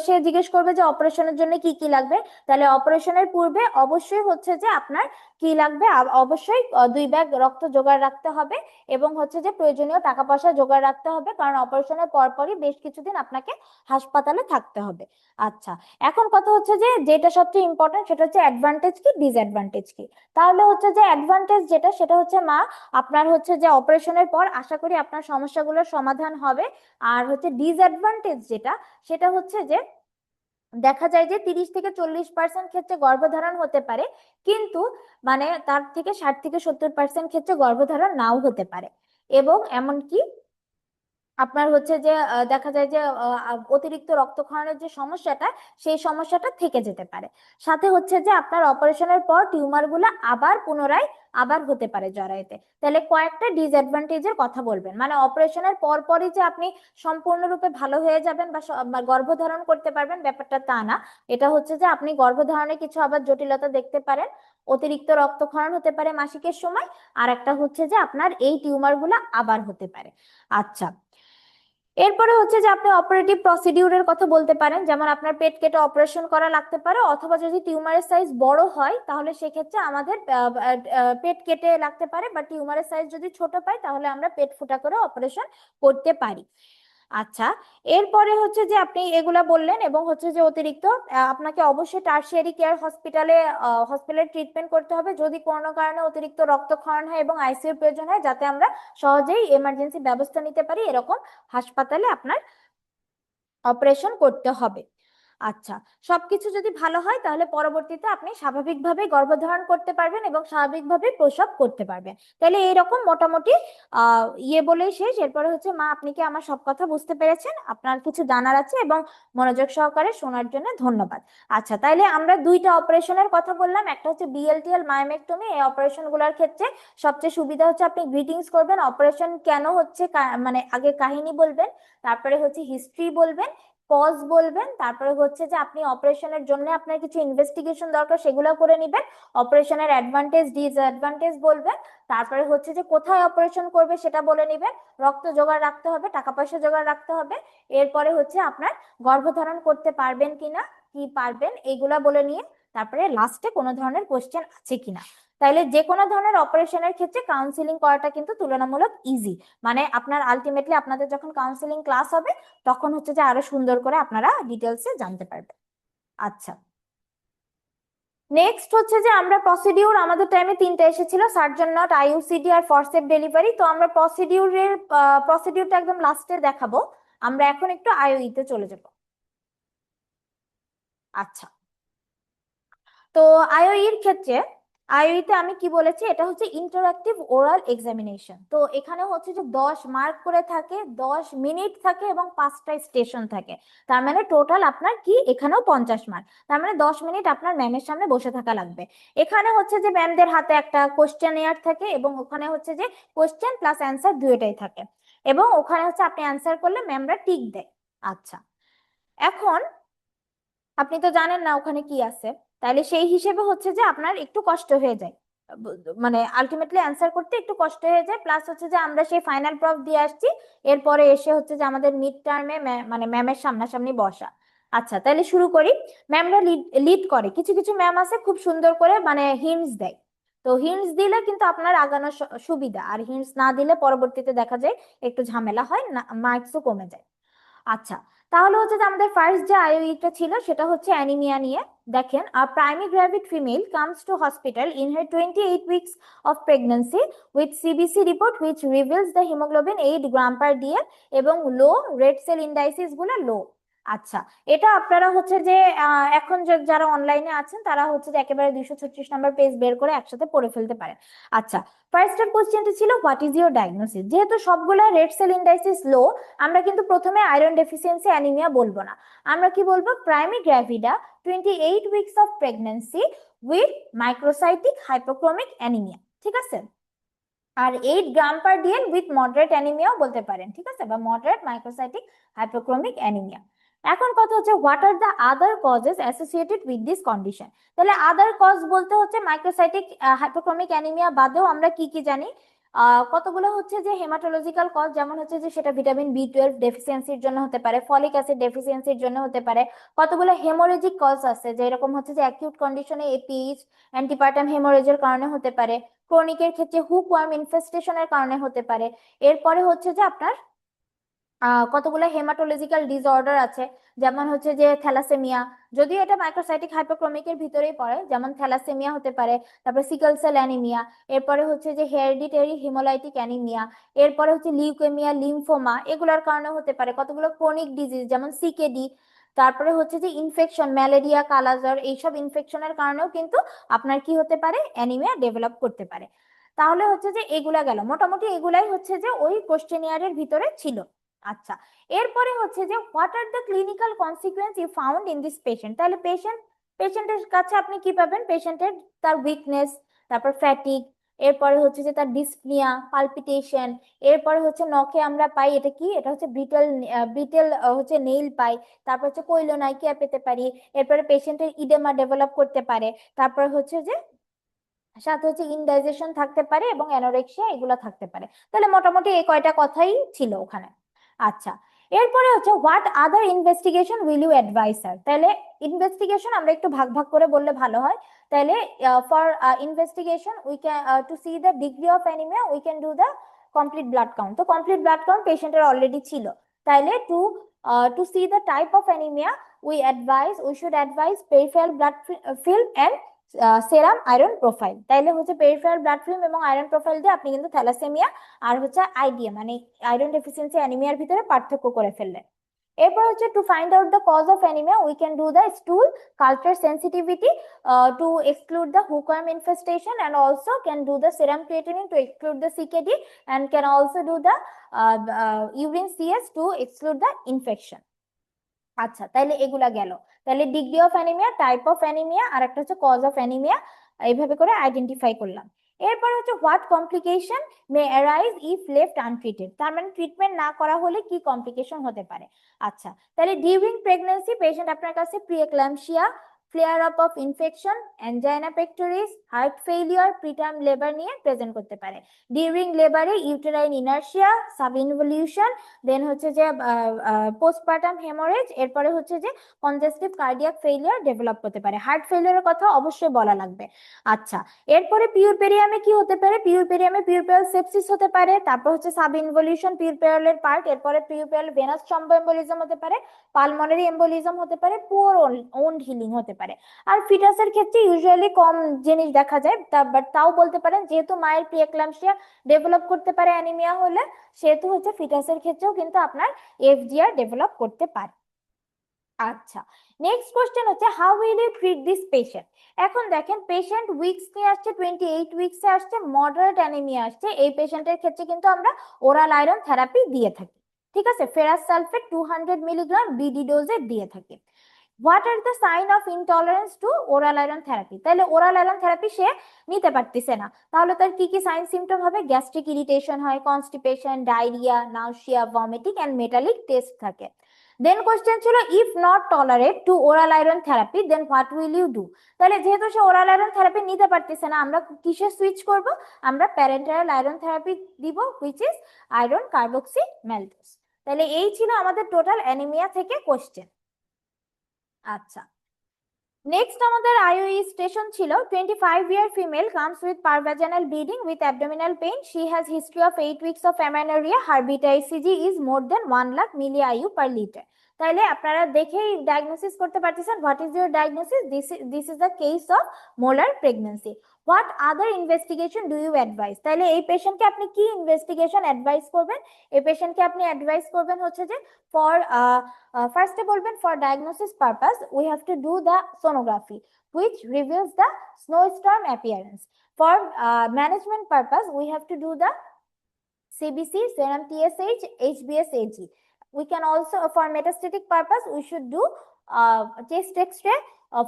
সে জিজ্ঞেস করবে যে অপারেশনের জন্য কি কি লাগবে। তাহলে অপারেশনের পূর্বে অবশ্যই হচ্ছে যে আপনার কি লাগবে, অবশ্যই 2 ব্যাগ রক্ত জোগাড় রাখতে হবে। এবং হচ্ছে যে প্রয়োজনীয় টাকা পয়সা জোগাড় রাখতে হবে, কারণ অপারেশনের পরপরই বেশ কিছুদিন আপনাকে হাসপাতালে থাকতে হবে। আচ্ছা, এখন কথা হচ্ছে যে যেটা সবচেয়ে ইম্পর্টেন্ট সেটা হচ্ছে অ্যাডভান্টেজ কি ডিসঅ্যাডভান্টেজ কি। তাহলে হচ্ছে যে অ্যাডভান্টেজ যেটা, সেটা হচ্ছে মা আপনার হচ্ছে যে অপারেশনের পর আশা করি আপনার সমস্যাগুলোর সমাধান হবে। আর হচ্ছে ডিসঅ্যাডভান্টেজ যেটা, সেটা হচ্ছে যে দেখা যায় যে 30 থেকে 40% ক্ষেত্রে গর্ভধারণ হতে পারে, কিন্তু মানে তার থেকে 60 থেকে 70% ক্ষেত্রে গর্ভধারণ নাও হতে পারে। এবং এমনকি আপনার হচ্ছে যে দেখা যায় যে অতিরিক্ত রক্তক্ষরণের যে সমস্যাটা, সেই সমস্যাটা থেকে যেতে পারে। সাথে হচ্ছে যে আপনার অপারেশনের পর টিউমার গুলা আবার পুনরায় আবার হতে পারে জরায়ুতে। তাহলে কয়েকটা ডিসঅ্যাডভান্টেজের কথা বলবেন, মানে অপারেশনের পর পরই যে আপনি সম্পূর্ণরূপে ভালো হয়ে যাবেন বা গর্ভধারণ করতে পারবেন ব্যাপারটা তা না। এটা হচ্ছে যে আপনি গর্ভধারণে কিছু আবার জটিলতা দেখতে পারেন, অতিরিক্ত রক্তক্ষরণ হতে পারে মাসিকের সময়, আর একটা হচ্ছে যে আপনার এই টিউমার গুলা আবার হতে পারে। আচ্ছা, এরপরে হচ্ছে যে আপনি অপারেটিভ প্রসিডিউরের কথা বলতে পারেন, যেমন আপনার পেট কেটে অপারেশন করা লাগতে পারে, অথবা যদি টিউমারের সাইজ বড় হয় তাহলে সেক্ষেত্রে আমাদের পেট কেটে লাগতে পারে, বা টিউমারের সাইজ যদি ছোট পাই তাহলে আমরা পেট ফুটা করে অপারেশন করতে পারি। আচ্ছা, এরপরে হচ্ছে যে আপনি এগুলা বললেন, এবং হচ্ছে যে অতিরিক্ত আপনাকে অবশ্যই টারশিয়ারি কেয়ার হসপিটালে ট্রিটমেন্ট করতে হবে যদি কোনো কারণে অতিরিক্ত রক্তক্ষরণ হয় এবং আইসিইউ প্রয়োজন হয়, যাতে আমরা সহজেই এমার্জেন্সি ব্যবস্থা নিতে পারি, এরকম হাসপাতালে আপনার অপারেশন করতে হবে। আচ্ছা, সবকিছু যদি ভালো হয় তাহলে পরবর্তীতে আপনি স্বাভাবিকভাবে গর্ভধারণ করতে পারবেন এবং স্বাভাবিকভাবে প্রসব করতে পারবেন। তাহলে এইরকম মোটামুটি বলেই শেষ। এরপরে হচ্ছে মা, আপনি কি আমার সব কথা বুঝতে পেরেছেন? আপনার কিছু জানার আছে এবং মনোযোগ সহকারে শোনার জন্য ধন্যবাদ। আচ্ছা, তাইলে আমরা 2টা অপারেশনের কথা বললাম, একটা হচ্ছে বিএলটিএল মায়োমেক্টমি। এই অপারেশন গুলোর ক্ষেত্রে সবচেয়ে সুবিধা হচ্ছে আপনি গ্রিটিংস করবেন, অপারেশন কেন হচ্ছে মানে আগে কাহিনী বলবেন, তারপরে হচ্ছে হিস্ট্রি বলবেন, কজ বলবেন, তারপরে হচ্ছে যে আপনি অপারেশনের জন্য আপনার কিছু ইনভেস্টিগেশন দরকার সেগুলো করে নেবেন, অপারেশনের অ্যাডভান্টেজ ডিসঅ্যাডভান্টেজ বলবেন, তারপরে হচ্ছে যে কোথায় অপারেশন করবে সেটা বলে নেবেন, রক্ত জোগাড় রাখতে হবে, টাকা পয়সা জোগাড় রাখতে হবে, এরপরে হচ্ছে আপনার গর্ভধারণ করতে পারবেন কিনা, কি পারবেন, এইগুলা বলে নিয়ে তারপরে লাস্টে কোনো ধরনের কোশ্চেন আছে কিনা। তাইলে যে কোনো ধরনের অপারেশনের ক্ষেত্রে কাউন্সিলিং করাটা কিন্তু তুলনামূলক ইজি। মানে আপনার আলটিমেটলি আপনাদের যখন কাউন্সিলিং ক্লাস হবে তখন হচ্ছে যে আরো সুন্দর করে আপনারা ডিটেলসে জানতে পারবেন। আচ্ছা, নেক্সট হচ্ছে যে আমরা প্রসিডিউর, আমাদের টাইমে 3টা এসেছিল, সার্জন নট, আইইউসিডি আর ফরসেপ ডেলিভারি। তো আমরা প্রসিডিউরটা একদম লাস্টে দেখাবো। আমরা এখন একটু আইইউই তে চলে যাব। আচ্ছা, তো আইওইর ক্ষেত্রে, আইওইতে আমি কি বলেছি, এটা হচ্ছে ইন্টারঅ্যাক্টিভ ওরাল এক্সামিনেশন। তো এখানে হচ্ছে যে 10 মার্ক করে থাকে, 10 মিনিট থাকে এবং 5টা স্টেশন থাকে। তার মানে টোটাল আপনার কি এখানেও 50 মার্ক। তার মানে 10 মিনিট আপনার ম্যামের সামনে বসে থাকা লাগবে। এখানে হচ্ছে যে ম্যামদের হাতে একটা কোশ্চেনিয়ার থাকে, এবং ওখানে হচ্ছে যে কোশ্চেন প্লাস অ্যান্সার দুইটাই থাকে, এবং ওখানে হচ্ছে আপনি অ্যান্সার করলে ম্যামরা টিক দেয়। আচ্ছা, এখন আপনি তো জানেন না ওখানে কি আছে, তাইলে সেই হিসেবে হচ্ছে যে আপনার একটু কষ্ট হয়ে যায়, মানে আলটিমেটলি অ্যান্সার করতে একটু কষ্ট হয়ে যায়। প্লাস হচ্ছে যে আমরা সেই ফাইনাল প্রফ দিয়ে আসছি, এরপরে এসে হচ্ছে যে আমাদের মিড টার্মে মানে ম্যামের সামনাসামনি বসা। আচ্ছা, তাহলে শুরু করি। ম্যামরা লিড করে, কিছু কিছু ম্যাম আছে খুব সুন্দর করে মানে হিন্টস দেয়। তো হিন্টস দিলে কিন্তু আপনার আগানোর সুবিধা, আর হিন্টস না দিলে পরবর্তীতে দেখা যায় একটু ঝামেলা হয়, না মার্কসও কমে যায়। আচ্ছা, তাহলে হচ্ছে যে আমাদের ফার্স্ট যে আইওইটা ছিল সেটা হচ্ছে অ্যানিমিয়া নিয়ে। দেখেন, a primary gravid female comes to hospital in her 28 weeks of pregnancy with CBC report which reveals the hemoglobin 8 gram per dl এবং লো রেড সেল ইন্ডাইসিস গুলো লো। আচ্ছা, এটা আপনারা হচ্ছে যে এখন যারা অনলাইনে আছেন তারা হচ্ছে যে একেবারে 236 নাম্বার পেজ বের করে একসাথে পড়ে ফেলতে পারেন। আচ্ছা, ফার্স্ট এর কোশ্চেনটি ছিল হোয়াট ইজ ইউর ডায়াগনোসিস। যেহেতু সবগুলা রেড সেল ইন্ডাইসিস লো, আমরা কিন্তু প্রথমে আয়রন ডেফিসিয়েন্সি অ্যানিমিয়া বলবো না, আমরা কি বলবো, primary gravida 28 weeks of pregnancy with microcytic hypochromic anaemia, ঠিক আছে। আর 8 gram per dL with moderate অ্যানিমিয়াও বলতে পারেন, ঠিক আছে, বা মডারেট মাইক্রোসাইটিক হাইপোক্রোমিক অ্যানিমিয়া। এখন কথা হচ্ছে what are the other causes associated with this condition. তাহলে আদার কজ বলতে হচ্ছে মাইক্রোসাইটিক হাইপোক্রোমিক অ্যানিমিয়া বাদেও আমরা কি কি জানি, কতগুলো হচ্ছে যে হেমাটোলজিক্যাল কজ, যেমন হচ্ছে যে সেটা ভিটামিন B12 ডেফিসিয়েন্সির জন্য হতে পারে, ফলিক অ্যাসিড ডেফিসিয়েন্সির জন্য হতে পারে। কতগুলো হেমোরেজিক কজ আছে, যে এরকম হচ্ছে যে অ্যাকিউট কন্ডিশনে এপিএইচ অ্যান্টিপার্টাম হেমোরেজের কারণে হতে পারে, ক্রনিকের ক্ষেত্রে হুক ওয়ার্ম ইনফেস্টেশনের কারণে হতে পারে। এরপরে হচ্ছে যে আপনার কতগুলো হেমাটোলজিক্যাল ডিসঅর্ডার আছে, যেমন হচ্ছে যে থ্যালাসেমিয়া, যদিও এটা মাইক্রোসাইটিক হাইপোক্রোমিকের ভিতরেই পড়ে, যেমন থ্যালাসেমিয়া হতে পারে, তারপর সিকল সেল অ্যানিমিয়া, এরপরে হচ্ছে যে হেরিডিটারি হিমোলাইটিক অ্যানিমিয়া, এরপরে হচ্ছে লিউকেমিয়া, লিম্ফোমা, এগুলোর কারণে হতে পারে। কতগুলো ক্রনিক ডিজিজ যেমন সিকেডি, তারপরে হচ্ছে যে ইনফেকশন, ম্যালেরিয়া, কালাজ্বর, এইসব ইনফেকশনের কারণেও কিন্তু আপনার কি হতে পারে, অ্যানিমিয়া ডেভেলপ করতে পারে। তাহলে হচ্ছে যে এগুলা গেল, মোটামুটি এগুলাই হচ্ছে যে ওই কোশ্চেনিয়ারের ভিতরে ছিল। আচ্ছা, এরপরে হচ্ছে যে what are the clinical consequence you found in this patient. তাহলে পেশেন্টের কাছে আপনি কি পাবেন, পেশেন্টের তার উইকনেস, তারপর ফ্যাটিক, এরপরে হচ্ছে যে তার ডিসপ্নিয়া, পালপিটেশন, এরপরে হচ্ছে নখে আমরা পাই, এটা কি, এটা হচ্ছে ব্রিটেল ব্রিটেল হচ্ছে নেইল পাই, তারপর হচ্ছে কৈলোনাইকিয়া পেতে পারি, এরপরে পেশেন্টের ইডেমা ডেভেলপ করতে পারে, তারপর হচ্ছে যে সাথে হচ্ছে ইনডাইজেশন থাকতে পারে এবং অ্যানোরেক্সিয়া এগুলো থাকতে পারে। তাহলে মোটামুটি এই কয়টা কথাই ছিল ওখানে। আচ্ছা, এরপরে হচ্ছে what other investigation will you advise sir. তাহলে ইনভেস্টিগেশন আমরা একটু ভাগ ভাগ করে বললে ভালো হয়। তাহলে for investigation we can to see the degree of anaemia we can do the complete blood count. তো কমপ্লিট ব্লাড কাউন্ট পেশেন্টের অলরেডি ছিল। তাহলে to see the type of anaemia we should advise peripheral blood film and serum iron profile. তাইলে হচ্ছে peripheral blood film এবং iron profile দিয়ে আপনি কিন্তু থ্যালাসেমিয়া আর হচ্ছে আইডিএম মানে আয়রন ডেফিসিয়েন্সি অ্যানিমিয়ার ভিতরে পার্থক্য করে ফেললেন। এরপর হচ্ছে to find out the cause of anaemia we can do the stool culture sensitivity to exclude the hookworm infestation and also can do the serum creatinine to exclude the CKD and can also do the urine CS to exclude the infection। আচ্ছা, তাহলে এগুলা গেল। তাহলে degree of anaemia, type of anaemia, আর একটা হচ্ছে cause of anaemia, এইভাবে করে আইডেন্টিফাই করলাম। এরপর হচ্ছে what complication May arise if left untreated. তার মানে ট্রিটমেন্ট না করা হলে কি কমপ্লিকেশন হতে পারে। আচ্ছা, তাহলে ডিউরিং প্রেগন্যান্সি পেশেন্ট আপনার কাছে preeclampsia, flare up of infection, angina pectoris, heart failure, preterm labour নিয়ে প্রেজেন্ট করতে পারে। ডিউরিং লেবারে ইউটেরাইন ইনার্শিয়া, সাবইনভলিউশন, দেন হচ্ছে যে পোস্টপার্টাম হেমোরেজ, এরপরে হচ্ছে যে কনজেস্টিভ কার্ডিয়াক ফেইলিয়ার ডেভেলপ করতে পারে। হার্ট ফেইলিয়ারের কথা অবশ্যই বলা লাগবে। আচ্ছা, এরপরে পিউরপেরিয়ামে কি হতে পারে, পিউরপেরিয়ামে পিউরপেরাল সেপসিস হতে পারে, তারপর হচ্ছে সাব ইনভলিউশন পিউরপেরালের পার্ট, এরপরে পিউরপেরাল ভেনাস থ্রম্বো এম্বোলিজম হতে পারে, পালমোনারি এম্বোলিজম হতে পারে, পুয়ার ওন্ড হিলিং হতে পারে। আর ফিটাসের ক্ষেত্রে ইউজুয়ালি কম জিনিস দেখা যায়, বাট তাও বলতে পারেন যেহেতু মায়ের প্রিএক্লাম্পসিয়া ডেভেলপ করতে পারে অ্যানিমিয়া হলে, সেহেতু হচ্ছে ফিটাসের ক্ষেত্রেও কিন্তু আপনার এফজিআর ডেভেলপ করতে পারে। আচ্ছা, নেক্সট কোশ্চেন হচ্ছে how will you treat this patient. এখন দেখেন পেশেন্ট উইকস নিয়ে আসছে, 28 উইকসে আসছে, মডারেট অ্যানিমিয়া আসছে। এই পেশেন্টের ক্ষেত্রে কিন্তু আমরা ওরাল আয়রন থেরাপি দিয়ে থাকি, ঠিক আছে, ফেরাস সালফেট 200 মিলিগ্রাম বিডি ডোজে দিয়ে থাকি। What are the sign of intolerance to oral iron therapy. তাহলে ওরাল আয়রন থেরাপি সে নিতে পারতেছে না, তাহলে তার কি কি সাইন সিমটম হবে, গ্যাস্ট্রিক ইরিটেশন হয়, constipation, diarrhoea, nausea, vomiting and metallic taste থাকে। দেন কোশ্চেন ছিল if not tolerate to oral iron therapy then what will you do. তাহলে যেহেতু সে ওরাল আয়রন থেরাপি নিতে পারতেছে না, আমরা কিসে সুইচ করব, আমরা প্যারেন্টারাল আয়রন থেরাপি দিব হুইচ ইজ আয়রন কার্বক্সি ম্যালটোস। তাহলে এই ছিল আমাদের টোটাল অ্যানিমিয়া থেকে কোশ্চেন। আচ্ছা, নেক্সট আমাদের আইওই স্টেশন ছিল 25-year female comes with parvaginal bleeding with abdominal pain. She has history of 8 weeks of amenorrhea. Her beta HCG is more than 1 lakh milli IU per liter. তাইলে আপনারা দেখেই diagnosis করতে পারতেছেন what is your diagnosis, this is the case of molar pregnancy. What other investigation do you advise, তাহলে এই পেশেন্টকে আপনি কি ইনভেস্টিগেশন অ্যাডভাইস করবেন? এই পেশেন্টকে আপনি অ্যাডভাইস করবেন হচ্ছে যে ফর ফার্স্টে বলবেন for diagnosis purpose we have to do the sonography which reveals the snowstorm appearance. For management purpose, we have to do the CBC, serum TSH, HbS-Ag. We can also, for metastatic purpose, we should do chest X-ray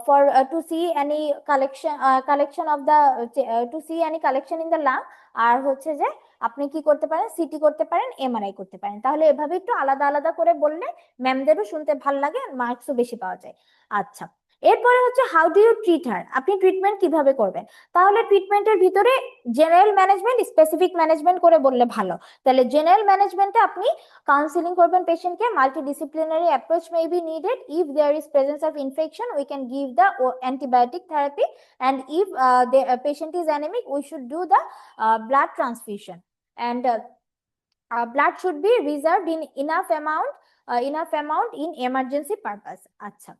for to see any collection of the to see any collection in the lung. আর হচ্ছে যে আপনি কি করতে পারেন, city করতে পারেন, MRI করতে পারেন। তাহলে এভাবে একটু আলাদা আলাদা করে বললে ম্যামদেরও শুনতে ভালো লাগে, মার্কসও বেশি পাওয়া যায়। আচ্ছা, এরপরে হচ্ছে হাউ ডু ইউ ট্রিট হার, আপনি ট্রিটমেন্ট কিভাবে করবেন? তাহলে ট্রিটমেন্টের ভিতরে জেনারেল ম্যানেজমেন্ট, স্পেসিফিক ম্যানেজমেন্ট করে বললে ভালো। তাহলে জেনারেল ম্যানেজমেন্টে আপনি কাউন্সিলিং করবেন পেশেন্টকে, multidisciplinary approach may be needed, if there is presence of infection we can give the antibiotic therapy, and if the patient is anemic we should do the blood transfusion, and blood should be reserved in enough amount in emergency purpose. আচ্ছা,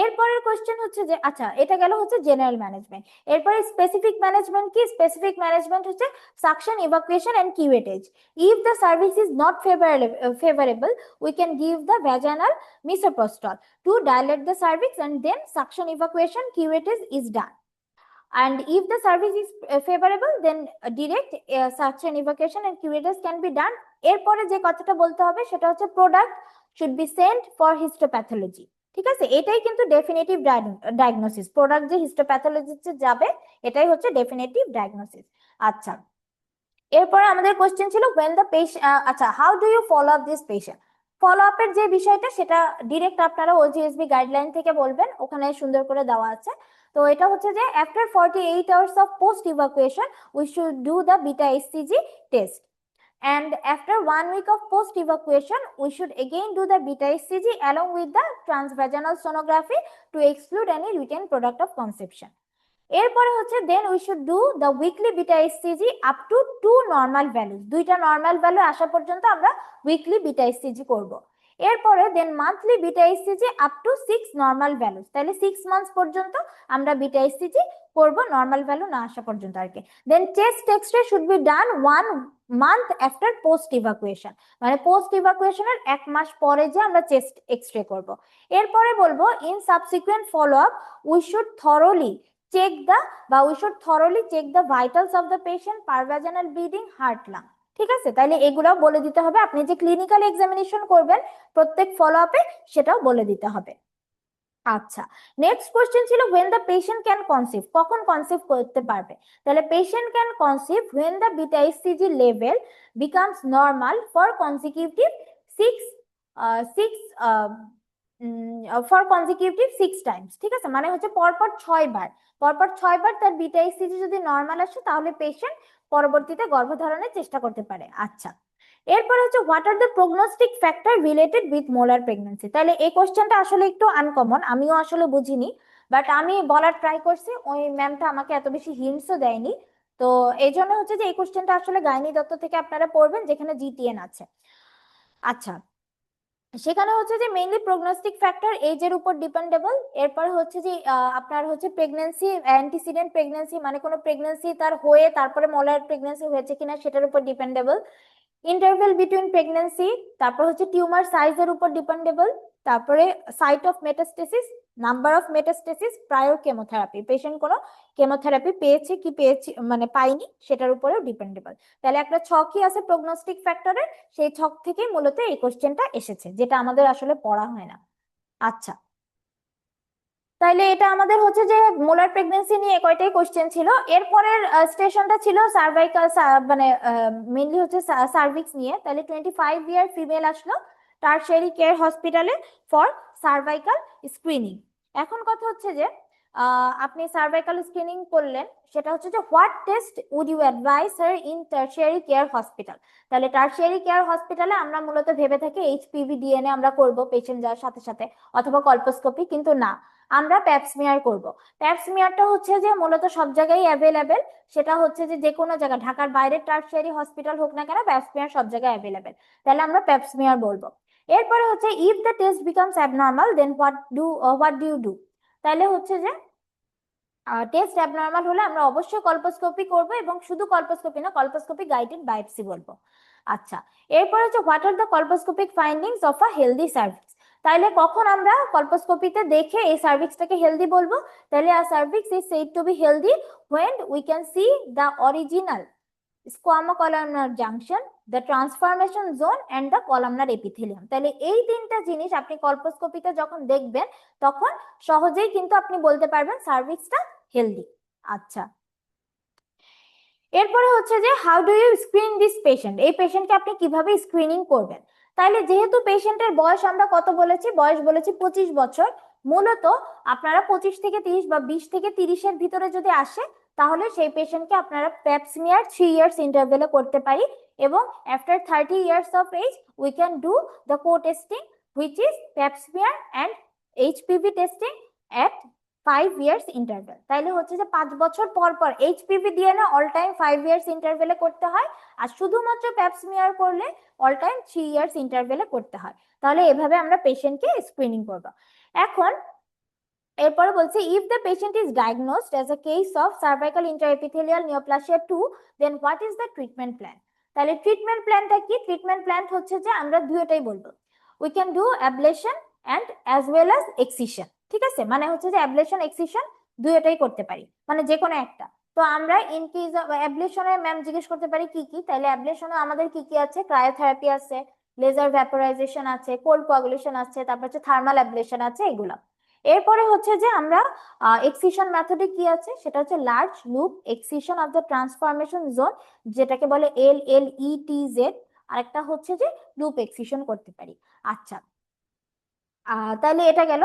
এরপরের question হচ্ছে যে, আচ্ছা এটা গেল হচ্ছে general management. এরপরে specific management কি? স্পেসিফিক ম্যানেজমেন্ট হচ্ছে suction, evacuation and curettage. If the cervix is not favorable we can give the vaginal misoprostol to dilate the cervix, and then suction, evacuation, curettage is done. And if the service is favorable then direct suction, evacuation and curettage can be done. এরপরে যে কথাটা বলতে হবে সেটা হচ্ছে product should be sent for histopathology। ঠিক আছে, এটাই কিন্তু ডেফিনেটিভ ডায়াগনোসিস, প্রোডাক্ট যে হিস্টোপ্যাথোলজিতে যাবে এটাই হচ্ছে ডেফিনেটিভ ডায়াগনোসিস। আচ্ছা, এরপরে আমাদের কোশ্চেন ছিল when the patient, আচ্ছা how do you follow up this patient? Follow আপের যে বিষয়টা সেটা ডিরেক্ট আপনারা ওজিএসবি গাইডলাইন থেকে বলবেন, ওখানে সুন্দর করে দেওয়া আছে। তো এটা হচ্ছে যে after 48 hours of post evacuation we should do the beta hCG test, and after 1 week of post evacuation we should again do the beta hCG along with the transvaginal sonography to exclude any retained product of conception. এরপরে হচ্ছে then we should do the weekly beta hCG up to 2 normal values, 2টা normal value আসা পর্যন্ত আমরা weekly beta hCG করব। এরপরে then monthly beta hCG up to 6 normal values, তাহলে 6 months পর্যন্ত আমরা বিটা এসসিজি করব, নর্মাল ভ্যালু না আসা পর্যন্ত আর কি। Then chest X-ray should be done 1 month after post evacuation, মানে পোস্ট ইভাকুয়েশনের 1 মাস পরে যে আমরা চেস্ট এক্সরে করব। এরপরে বলবো in subsequent follow up we should thoroughly we should thoroughly check the vitals of the patient, parvaginal bleeding, heart, lung। ঠিক আছে, তাহলে এগুলাও বলে দিতে হবে। আপনি যে ক্লিনিক্যাল এক্সামিনেশন করবেন প্রত্যেক ফলো আপে সেটাও বলে দিতে হবে। আচ্ছা, নেক্সট কোশ্চেন ছিল when the patient can conceive, কখন কনসিভ করতে পারবে? তাহলে patient can conceive when the beta hCG level becomes normal for consecutive 6 times। ঠিক আছে, মানে হচ্ছে পরপর 6 বার, পরপর 6 বার তার বিটা হCG যদি নর্মাল আসে তাহলে পেশেন্ট পরবর্তীতে গর্ভধারণের চেষ্টা করতে পারে। আচ্ছা, এরপর হচ্ছে what are the prognostic factor related with molar pregnancy. তাহলে এই কোশ্চেনটা আসলে একটু আনকমন, আমিও আসলে বুঝিনি, বাট আমি বলার ট্রাই করছি, ওই ম্যামটা আমাকে এত বেশি হিন্টসও দেয়নি। তো এই জন্য হচ্ছে যে এই কোশ্চেনটা আসলে গাইনি দত্ত থেকে আপনারা পড়বেন যেখানে জিটিএন আছে। আচ্ছা, সেখানে হচ্ছে যে মেইনলি প্রগনোস্টিক ফ্যাক্টর এজের উপর ডিপেন্ডেবল। এরপর হচ্ছে যে আপনার হচ্ছে প্রেগন্যান্সি, অ্যান্টিসিডেন্ট প্রেগন্যান্সি, মানে কোনো প্রেগন্যান্সি তার হয়ে তারপরে মোলার প্রেগন্যান্সি হয়েছে কিনা সেটার উপর ডিপেন্ডেবল। ইন্টারভেল বিটুইন প্রেগন্যান্সি, তারপর হচ্ছে টিউমার সাইজের উপর ডিপেন্ডেবল, তারপরে site of metastasis, number of metastasis, prior chemotherapy, patient কোনো কেমোথেরাপি পেয়েছে কি পেয়েছে মানে পাইনি সেটার উপরেও ডিপেন্ডেবল। তাহলে একটা ছকই আছে প্রগনোস্টিক ফ্যাক্টরের, সেই ছক থেকেই মূলত এই কোশ্চেনটা এসেছে, যেটা আমাদের আসলে পড়া হয় না। আচ্ছা, তাইলে এটা আমাদের হচ্ছে যে মোলার প্রেগন্যান্সি নিয়ে কয়টাই কোশ্চেন ছিল। এরপরের স্টেশনটা ছিল সার্ভাইকাল, মানে মেইনলি হচ্ছে সার্ভিক্স নিয়ে। তাহলে 25 ইয়ার ফিমেল আসলো টারশিয়ারি কেয়ার হসপিটালে ফর সার্ভাইকাল স্ক্রিনিং। এখন কথা হচ্ছে যে আপনি সার্ভাইকাল স্ক্রিনিং করলেন, সেটা হচ্ছে যে what test would you advise her in tertiary care hospital. তাহলে টারশিয়ারি কেয়ার হসপিটালে আমরা মূলত ভেবে থাকি এইচপিভি ডিএনএ আমরা করব পেশেন্ট যাওয়ার সাথে সাথে, অথবা কল্পোস্কোপি, কিন্তু না, আমরা প্যাপস্মিয়ার করব। প্যাপস্মিয়ারটা হচ্ছে যে মূলত সব জায়গায় অ্যাভেলেবেল, সেটা হচ্ছে যে কোনো জায়গা, ঢাকার বাইরের টারশিয়ারি হসপিটাল হোক না কেন প্যাপস্মিয়ার সব জায়গায় অ্যাভেলেবেল, তাহলে আমরা প্যাপস্মিয়ার বলবো। এরপরে হচ্ছে if the test becomes abnormal then what do you do. তাহলে হচ্ছে যে টেস্ট অ্যাবনর্মাল হলে আমরা অবশ্যই কলপোস্কোপি করব, এবং শুধু কলপোস্কোপি না, কলপোস্কোপি গাইডেড বায়োপসি বলবো। আচ্ছা, এরপর হচ্ছে what are the colposcopic findings of a healthy cervix. তাইলে কখন আমরা কলপোস্কোপিতে দেখে এই সার্ভিক্সটাকে হেলদি বলবো? তাহলে আর cervix is said to be healthy when we can see the original squamous-columnar junction, the transformation zone and the columnar epithelium। তাহলে এই তিনটা জিনিস আপনি কলপোস্কোপিতে যখন দেখবেন তখন সহজেই কিন্তু আপনি বলতে পারবেন সার্ভিক্সটা হেলদি। আচ্ছা, এরপরে হচ্ছে যে how do you screen this patient, এই পেশেন্টকে আপনি কিভাবে স্ক্রিনিং করবেন? তাইলে যেহেতু পেশেন্টের বয়স আমরা কত বলেছি, বয়স বলেছি 25 বছর, মূলত আপনারা 25 থেকে 30 বা 20 থেকে 30-এর ভিতরে যদি আসে তাহলে সেই পেশেন্টকে আপনারা প্যাপ স্মিয়ার 3 ইয়ার্স ইন্টারভেলে করতে পারি, এবং after 30 years of age we can do the co testing which is প্যাপ smear and HPV testing at 5 years interval. তাইলে হচ্ছে যে 5 বছর পর পর এইচপিভি দিয়ে না অল টাইম 5 ইয়ার্স ইন্টারভেলে করতে হয়, আর শুধুমাত্র প্যাপ স্মিয়ার করলে অল টাইম 3 ইয়ার্স ইন্টারভেলে করতে হয়। তাহলে এভাবে আমরা পেশেন্টকে স্ক্রিনিং করব। এখন এরপরে বলছে if the patient is diagnosed as a case of cervical intraepithelial neoplasia 2 then what is the treatment plan. তাহলে ট্রিটমেন্ট প্ল্যানটা কি? ট্রিটমেন্ট প্ল্যান হচ্ছে যে আমরা দুটোই বলবো, we can do ablation and as well as excision. ঠিক আছে, মানে হচ্ছে যে অ্যাবলেশন এক্সিশন দুটোই করতে পারি, মানে যে কোনো একটা। তো আমরা ইন কেস অফ অ্যাবলেশনে ম্যাম জিজ্ঞেস করতে পারি কি কি, তাহলে অ্যাবলেশনে আমাদের কি কি আছে? ক্রায়োথেরাপি আছে, লেজার ভ্যাপোরাইজেশন আছে, কোল্ড কোয়াগুলেশন আছে, তারপর হচ্ছে থার্মাল অ্যাবলেশন আছে, এগুলো। এরপরে হচ্ছে যে আমরা এক্সিশন মেথডে কি আছে, সেটা হচ্ছে large loop excision of the transformation zone, যেটাকে বলে LLETZ। আর একটা হচ্ছে যে লুপ এক্সিশন করতে পারি। আচ্ছা, তাহলে এটা গেল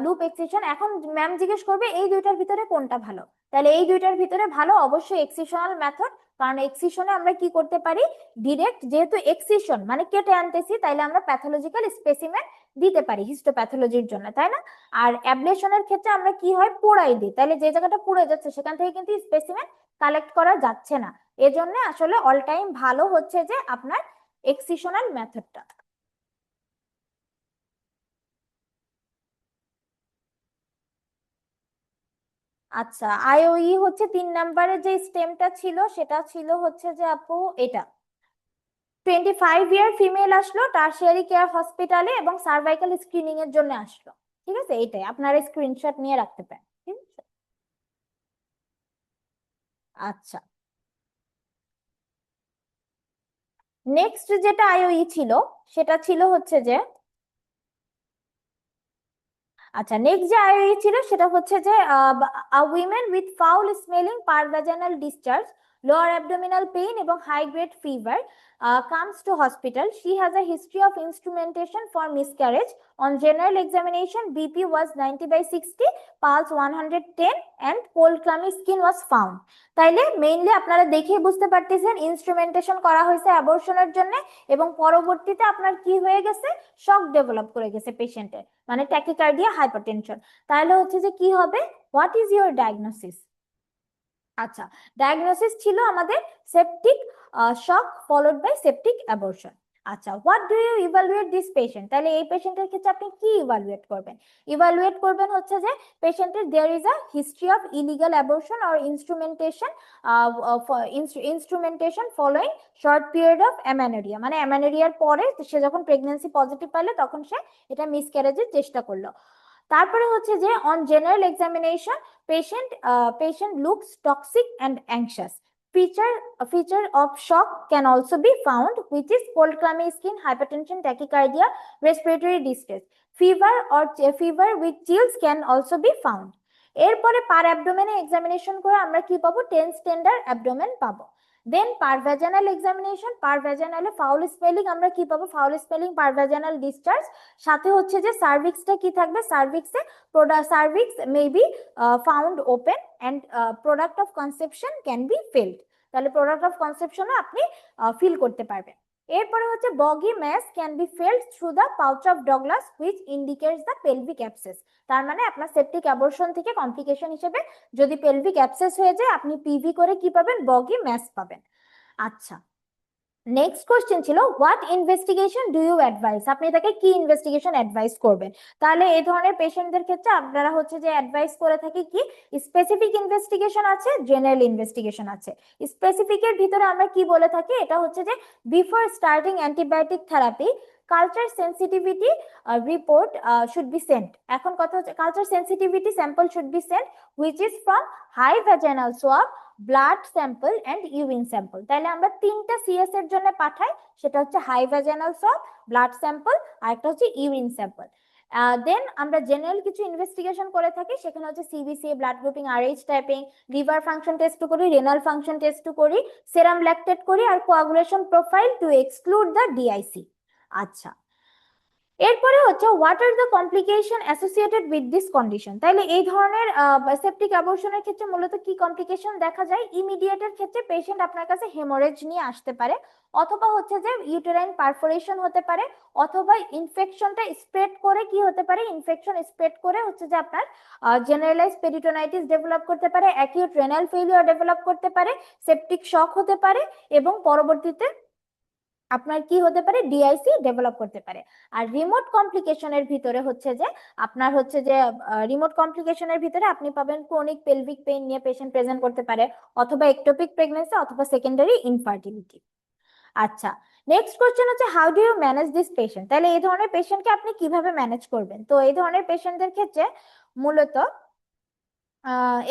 লুপ এক্সিশন। এখন ম্যাম জিজ্ঞেস করবে এই দুইটার ভিতরে কোনটা ভালো। তাহলে এই দুইটার ভিতরে ভালো অবশ্যই এক্সিশনাল মেথড, কারণ এক্সিশনে আমরা কি করতে পারি, ডিরেক্ট, যেহেতু এক্সিশন মানে কেটে আনতেছি, তাইলে আমরা প্যাথোলজিক্যাল স্পেসিমেন দিতে পারি হিস্টোপ্যাথোলজির জন্য, তাই না? আর অ্যাবলেশনের ক্ষেত্রে আমরা কি হয়, পোড়াই দিই, তাহলে যে জায়গাটা পুড়ে যাচ্ছে সেখান থেকে কিন্তু স্পেসিমেন কালেক্ট করা যাচ্ছে না। এজন্য আসলে অল টাইম ভালো হচ্ছে যে আপনার এক্সিশনাল মেথডটা। আচ্ছা, আইওই হচ্ছে 3 নম্বরে যে স্টেমটা ছিল সেটা ছিল হচ্ছে যে আপু এটা 25 ইয়ার ফিমেল আসলো টারশিয়ারি কেয়ার হসপিটালে এবং সার্ভাইকাল স্ক্রিনিং এর জন্য আসলো। ঠিক আছে, এইটাই আপনারা স্ক্রিনশট নিয়ে রাখতে পারেন। ঠিক আছে, আচ্ছা, নেক্সট যেটা আইওই ছিল সেটা ছিল হচ্ছে যে, আচ্ছা, নেক্সট যে আইওই ছিল সেটা হচ্ছে যে women with foul smelling per vaginal discharge, lower abdominal pain এবং high grade fever comes to hospital. She has a history of instrumentation for miscarriage. On general examination, BP was 90/60, pulse 110 and cold clammy skin was found. তাইলে mainly আপনারা দেখে বুঝতে পারতেছেন instrumentation করা হয়েছে অ্যাবর্শনের জন্য, এবং পরবর্তীতে আপনার কি হয়ে গেছে, শক ডেভেলপ করে গেছে পেশেন্টের, মানে ট্যাকিকার্ডিয়া হাইপারটেনশন। তাহলে হচ্ছে যে কি হবে, হোয়াট ইজ ইউর ডায়াগনোসিস? আচ্ছা, ডায়াগনোসিস ছিল আমাদের septic shock followed by septic abortion. আচ্ছা, what do you evaluate this patient? তাহলে এই পেশেন্টের ক্ষেত্রে আপনি কি ইভালুয়েট করবেন? ইভালুয়েট করবেন হচ্ছে যে পেশেন্টের there is a history of illegal abortion or instrumentation following short period of amenorrhoea, মানে অ্যামেনোরিয়ার পরে সে যখন প্রেগন্যান্সি পজিটিভ পাইলে তখন সে এটা মিসক্যারেজের চেষ্টা করলো। তারপরে হচ্ছে যে on general examination patient looks toxic and anxious. Feature of shock can also be found, which is cold clammy skin, hypertension, tachycardia, respiratory distress. Fever with chills can also be found. এরপরে পার অ্যাবডোমেনে examination করে আমরা কি পাবো, tense tender abdomen পাবো। দেন পারভ্যাজানাল examination, পারভ্যাজানালে foul spelling আমরা কি পাবো, foul spelling পারভ্যাজানাল discharge, সাথে হচ্ছে যে সার্ভিক্সটা কি থাকবে, সার্ভিক্সে cervix may be found open and product of conception can be filled. তাহলে প্রোডাক্ট অফ কনসেপশনও আপনি ফিল করতে পারবেন। এরপরে হচ্ছে boggy mass can be felt through the pouch of Douglas which indicates the pelvic abscess. তার মানে আপনার সেপটিক অ্যাবর্শন থেকে কমপ্লিকেশন হিসেবে যদি পেলভিক অ্যাবসেস হয়ে যায় আপনি পিভি করে কি পাবেন, বগি ম্যাস পাবেন। আচ্ছা, নেক্সট কোশ্চেন ছিল what investigation do you advise, আপনি তাকে কি ইনভেস্টিগেশন অ্যাডভাইস করবেন। তাহলে এই ধরনের পেশেন্টদের ক্ষেত্রে আপনারা হচ্ছে যে অ্যাডভাইস করে থাকি কি স্পেসিফিক ইনভেস্টিগেশন আছে, জেনারেল ইনভেস্টিগেশন আছে। স্পেসিফিকের ভিতরে আমরা কি বলে থাকি, এটা হচ্ছে যে before starting antibiotic therapy culture sensitivity report should be sent. এখন কথা হচ্ছে culture sensitivity sample should be sent which is from high vaginal swab, blood sample and urine sample. তাহলে আমরা তিনটা সিএস এর জন্য পাঠাই, সেটা হচ্ছে high vaginal swab, blood sample আর একটা হচ্ছে ইউরিন স্যাম্পল। দেন আমরা জেনারেল কিছু ইনভেস্টিগেশন করে থাকি, সেখানে হচ্ছে CBC, blood grouping, Rh typing, liver function test করি, রেনাল ফাংশন টেস্ট করি, সেরাম ল্যাকটেট করি আর coagulation profile to exclude the DIC. আচ্ছা, এরপরে হচ্ছে what are the complication associated with this condition. তাহলে এই ধরনের সেপটিক অ্যাবর্শনের ক্ষেত্রে মূলত কি কমপ্লিকেশন দেখা যায়, ইমিডিয়েটের ক্ষেত্রে পেশেন্ট আপনার কাছে হেমোরেজ নিয়ে আসতে পারে, অথবা হচ্ছে যে ইউটেরাইন পারফোরেশন হতে পারে, অথবা ইনফেকশনটা স্প্রেড করে কি হতে পারে, ইনফেকশন স্প্রেড করে হচ্ছে যে আপনার জেনারেলাইজ পেরিটোনাইটিস ডেভেলপ করতে পারে, অ্যাকিউট রেনাল ফেলিওর ডেভেলপ করতে পারে, সেপটিক শক হতে পারে এবং পরবর্তীতে আপনার কি হতে পারে ডিআইসি ডেভেলপ করতে পারে। আর রিমোট কমপ্লিকেশনের ভিতরে হচ্ছে যে আপনার হচ্ছে যে রিমোট কমপ্লিকেশনের ভিতরে আপনি পাবেন ক্রনিক পেলভিক পেইন নিয়ে পেশেন্ট প্রেজেন্ট করতে পারে, অথবা একটোপিক প্রেগন্যান্সি, অথবা সেকেন্ডারি ইনফার্টিলিটি। আচ্ছা, নেক্সট কোশ্চেন হচ্ছে how do you manage this patient. তাহলে এই ধরনের পেশেন্টকে আপনি কিভাবে ম্যানেজ করবেন। তো এই ধরনের পেশেন্টদের ক্ষেত্রে মূলত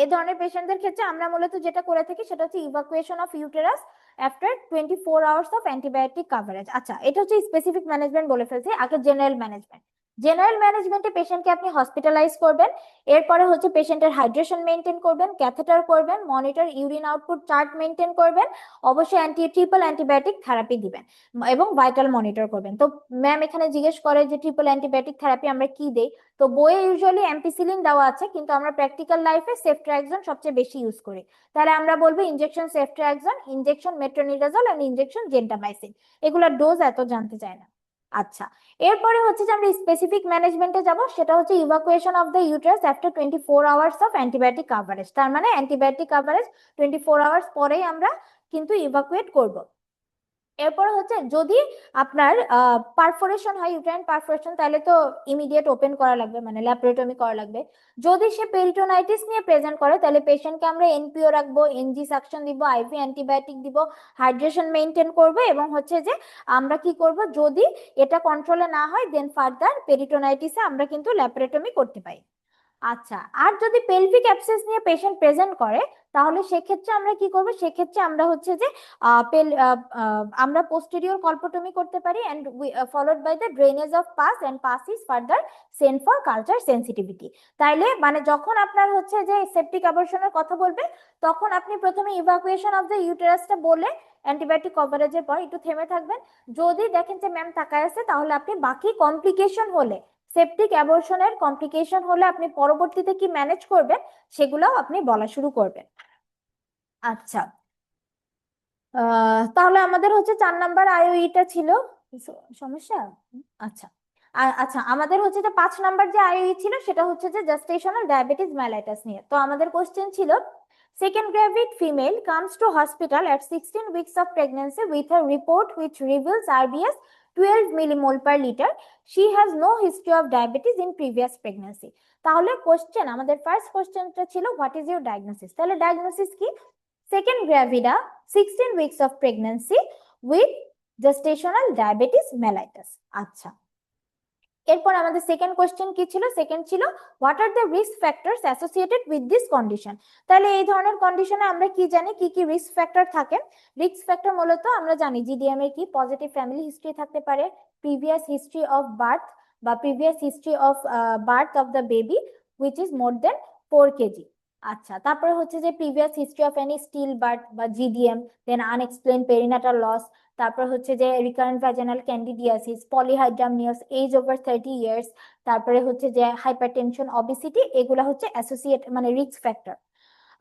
এই ধরনের পেশেন্টদের ক্ষেত্রে আমরা মূলত যেটা করে থাকি সেটা হচ্ছে evacuation of uterus after 24 hours of antibiotic coverage. আচ্ছা, এটা হচ্ছে স্পেসিফিক ম্যানেজমেন্ট বলে ফেলছি, আগে জেনারেল ম্যানেজমেন্ট। জেনারেল ম্যানেজমেন্টে পেশেন্টকে আপনি হসপিটালাইজ করবেন, এরপরে হচ্ছে পেশেন্টের হাইড্রেশন মেনটেন করবেন, ক্যাথেটার করবেন, monitor urine output chart maintain করবেন, অবশ্যই ট্রিপল অ্যান্টিবায়োটিক থেরাপি দিবেন এবং ভাইটাল মনিটর করবেন। তো ম্যাম এখানে জিজ্ঞেস করে যে ট্রিপল অ্যান্টিবায়োটিক থেরাপি আমরা কি দেই। তো বইয়ে ইউজুয়ালি অ্যাম্পিসিলিন দেওয়া আছে, কিন্তু আমরা প্র্যাকটিক্যাল লাইফে সেফট্রাক্সন সবচেয়ে বেশি ইউজ করি। তাহলে আমরা বলবো injection ceftriaxone, injection metronidazole and injection gentamicin. এগুলোর ডোজ এত জানতে চায় না। আচ্ছা, এরপরে হচ্ছে যে আমরা স্পেসিফিক ম্যানেজমেন্টে যাব, সেটা হচ্ছে evacuation of the uterus after 24 hours of antibiotic coverage. তার মানে অ্যান্টিবায়োটিক কাভারেজ 24 আওয়ার্স পরেই আমরা কিন্তু ইভাকুয়েট করব। এরপর হচ্ছে যদি আপনার পারফোরেশন হয়, ইউটেরাইন পারফোরেশন, তাহলে তো ইমিডিয়েট ওপেন করা লাগবে, মানে ল্যাপারেটমি করা লাগবে। যদি সে পেরিটোনাইটিস নিয়ে প্রেজেন্ট করে তাহলে পেশেন্টকে আমরা এনপিও রাখবো, এনজি সাকশন দিব, আইভি অ্যান্টিবায়োটিক দিব, হাইড্রেশন মেনটেন করব এবং হচ্ছে যে আমরা কি করব, যদি এটা কন্ট্রোলে না হয় দেন ফার্দার পেরিটোনাইটিসে আমরা কিন্তু ল্যাপারেটমি করতে পারি। আচ্ছা, আর যদি পেলভিক অ্যাবসেস নিয়ে পেশেন্ট প্রেজেন্ট করে তাহলে সেক্ষেত্রে আমরা কি করব, সেক্ষেত্রে আমরা হচ্ছে যে আমরা পোস্টেরিয়র কলপোটমি করতে পারি and followed by the drainage of pus and pus is further sent for culture sensitivity. তাইলে মানে যখন আপনার হচ্ছে যে সেপটিক অ্যাবর্শনের কথা বলবে তখন আপনি প্রথমে ইভাকুয়েশন অফ দ্য ইউটেরাসটা বলে অ্যান্টিবায়োটিক কভারেজের পর একটু থেমে থাকবেন। যদি দেখেন যে ম্যাম তাকায় আছে তাহলে আপনি বাকি কমপ্লিকেশন হলে, সেপটিক অ্যাবর্শনের কমপ্লিকেশন হলে আপনি পরবর্তীতে কি ম্যানেজ করবেন সেগুলোও আপনি বলা শুরু করবেন। আচ্ছা, তাহলে আমাদের হচ্ছে 4 নাম্বার আইওইটা ছিল সমস্যা। আচ্ছা, আচ্ছা আমাদের হচ্ছে যে 5 নাম্বার যে আইওই ছিল সেটা হচ্ছে যে জেস্টেশনাল ডায়াবেটিস মেলাইটাস নিয়ে। তো আমাদের কোশ্চেন ছিল second gravid female comes to hospital at 16 weeks of pregnancy with a report which reveals RBS 12 millimole per liter. She has no history of diabetes in previous pregnancy. তাহলে question আমাদের first কোশ্চেনটা ছিল what is your diagnosis. তাহলে diagnosis কি, second gravida 16 weeks of pregnancy with gestational diabetes mellitus. আচ্ছা, এরপর আমাদের second question কি ছিল, সেকেন্ড ছিল what are the risk factors associated with this condition. তাহলে এই ধরনের কন্ডিশনে আমরা কি জানি, কি কি রিস্ক ফ্যাক্টর থাকে। রিস্ক ফ্যাক্টর মূলত আমরা জানি জিডিএম এর কি পজিটিভ ফ্যামিলি হিস্ট্রি থাকতে পারে, প্রিভিয়াস হিস্ট্রি অফ বার্থ বা previous history of birth of the baby which is more than 4 KG. আচ্ছা, তারপরে হচ্ছে যে previous history of any still birth বা GDM, then unexplained perinatal loss, তারপর হচ্ছে যে recurrent vaginal candidiasis, polyhydramnios, age over 30 years, তারপরে হচ্ছে যে হাইপারটেনশন, অবেসিটি, এগুলা হচ্ছে অ্যাসোসিয়েট মানে রিস্ক ফ্যাক্টর।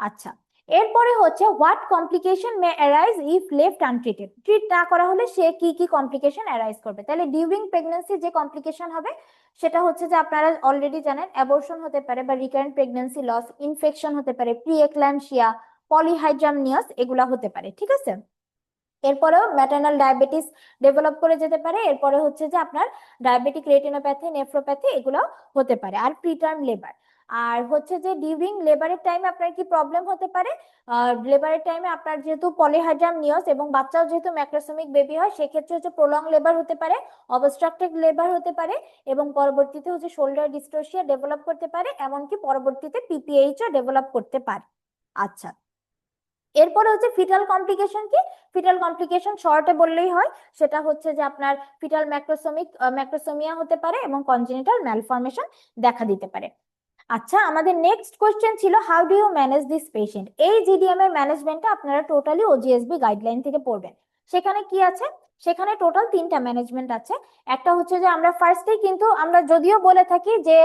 আচ্ছা, এরপরে হচ্ছে what complication May arise if left untreated. Treat না করা হলে সে কি কি কমপ্লিকেশন অ্যারাইজ করবে। তাহলে ডিউরিং প্রেগন্যান্সি যে কমপ্লিকেশন হবে সেটা হচ্ছে যে আপনারা অলরেডি জানেন, অ্যাবর্শন হতে পারে বা রিকারেন্ট প্রেগন্যান্সি লস, ইনফেকশন হতে পারে, প্রি এক্লাম্পসিয়া, পলিহাইড্রামনিয়াস, এগুলা হতে পারে। ঠিক আছে, এরপরেও ম্যাটার্নাল ডায়াবেটিস ডেভেলপ করে যেতে পারে। এরপরে হচ্ছে যে আপনার ডায়াবেটিক রেটিনোপ্যাথি, নেফ্রোপ্যাথি এগুলো হতে পারে। আর প্রিটার্ম লেবার, আর হচ্ছে যে ডিউরিং লেবারের টাইমে আপনার কি প্রবলেম হতে পারে, লেবারের টাইমে আপনার যেহেতু পলিহাইড্রাম নিওস এবং বাচ্চাও যেহেতু ম্যাক্রোসোমিক বেবি হয়, সেক্ষেত্রে হচ্ছে প্রলং লেবার হতে পারে, অবস্ট্রাকটেড লেবার হতে পারে, এবং পরবর্তীতে হচ্ছে শোল্ডার ডিস্টোসিয়া ডেভেলপ করতে পারে, এমনকি পরবর্তীতে পিপিএইচও ডেভেলপ করতে পারে। আচ্ছা, এরপরে হচ্ছে ফিটাল কমপ্লিকেশন কি? ফিটাল কমপ্লিকেশন শর্টে বললেই হয়, সেটা হচ্ছে যে আপনার ফিটাল ম্যাক্রোসোমিয়া হতে পারে এবং কনজেনিটাল ম্যালফরমেশন দেখা দিতে পারে। আচ্ছা, আমাদের নেক্সট কোশ্চেন ছিল how do you manage this patient. এই জিডিএম এর ম্যানেজমেন্টটা আপনারা টোটালি ওজিএসবি গাইডলাইন থেকে পড়বেন। সেখানে কি আছে? সেখানে টোটাল 3টা ম্যানেজমেন্ট আছে। একটা হচ্ছে যে আমরা ফার্স্টেই কিন্তু আমরা যদিও বলে থাকি যে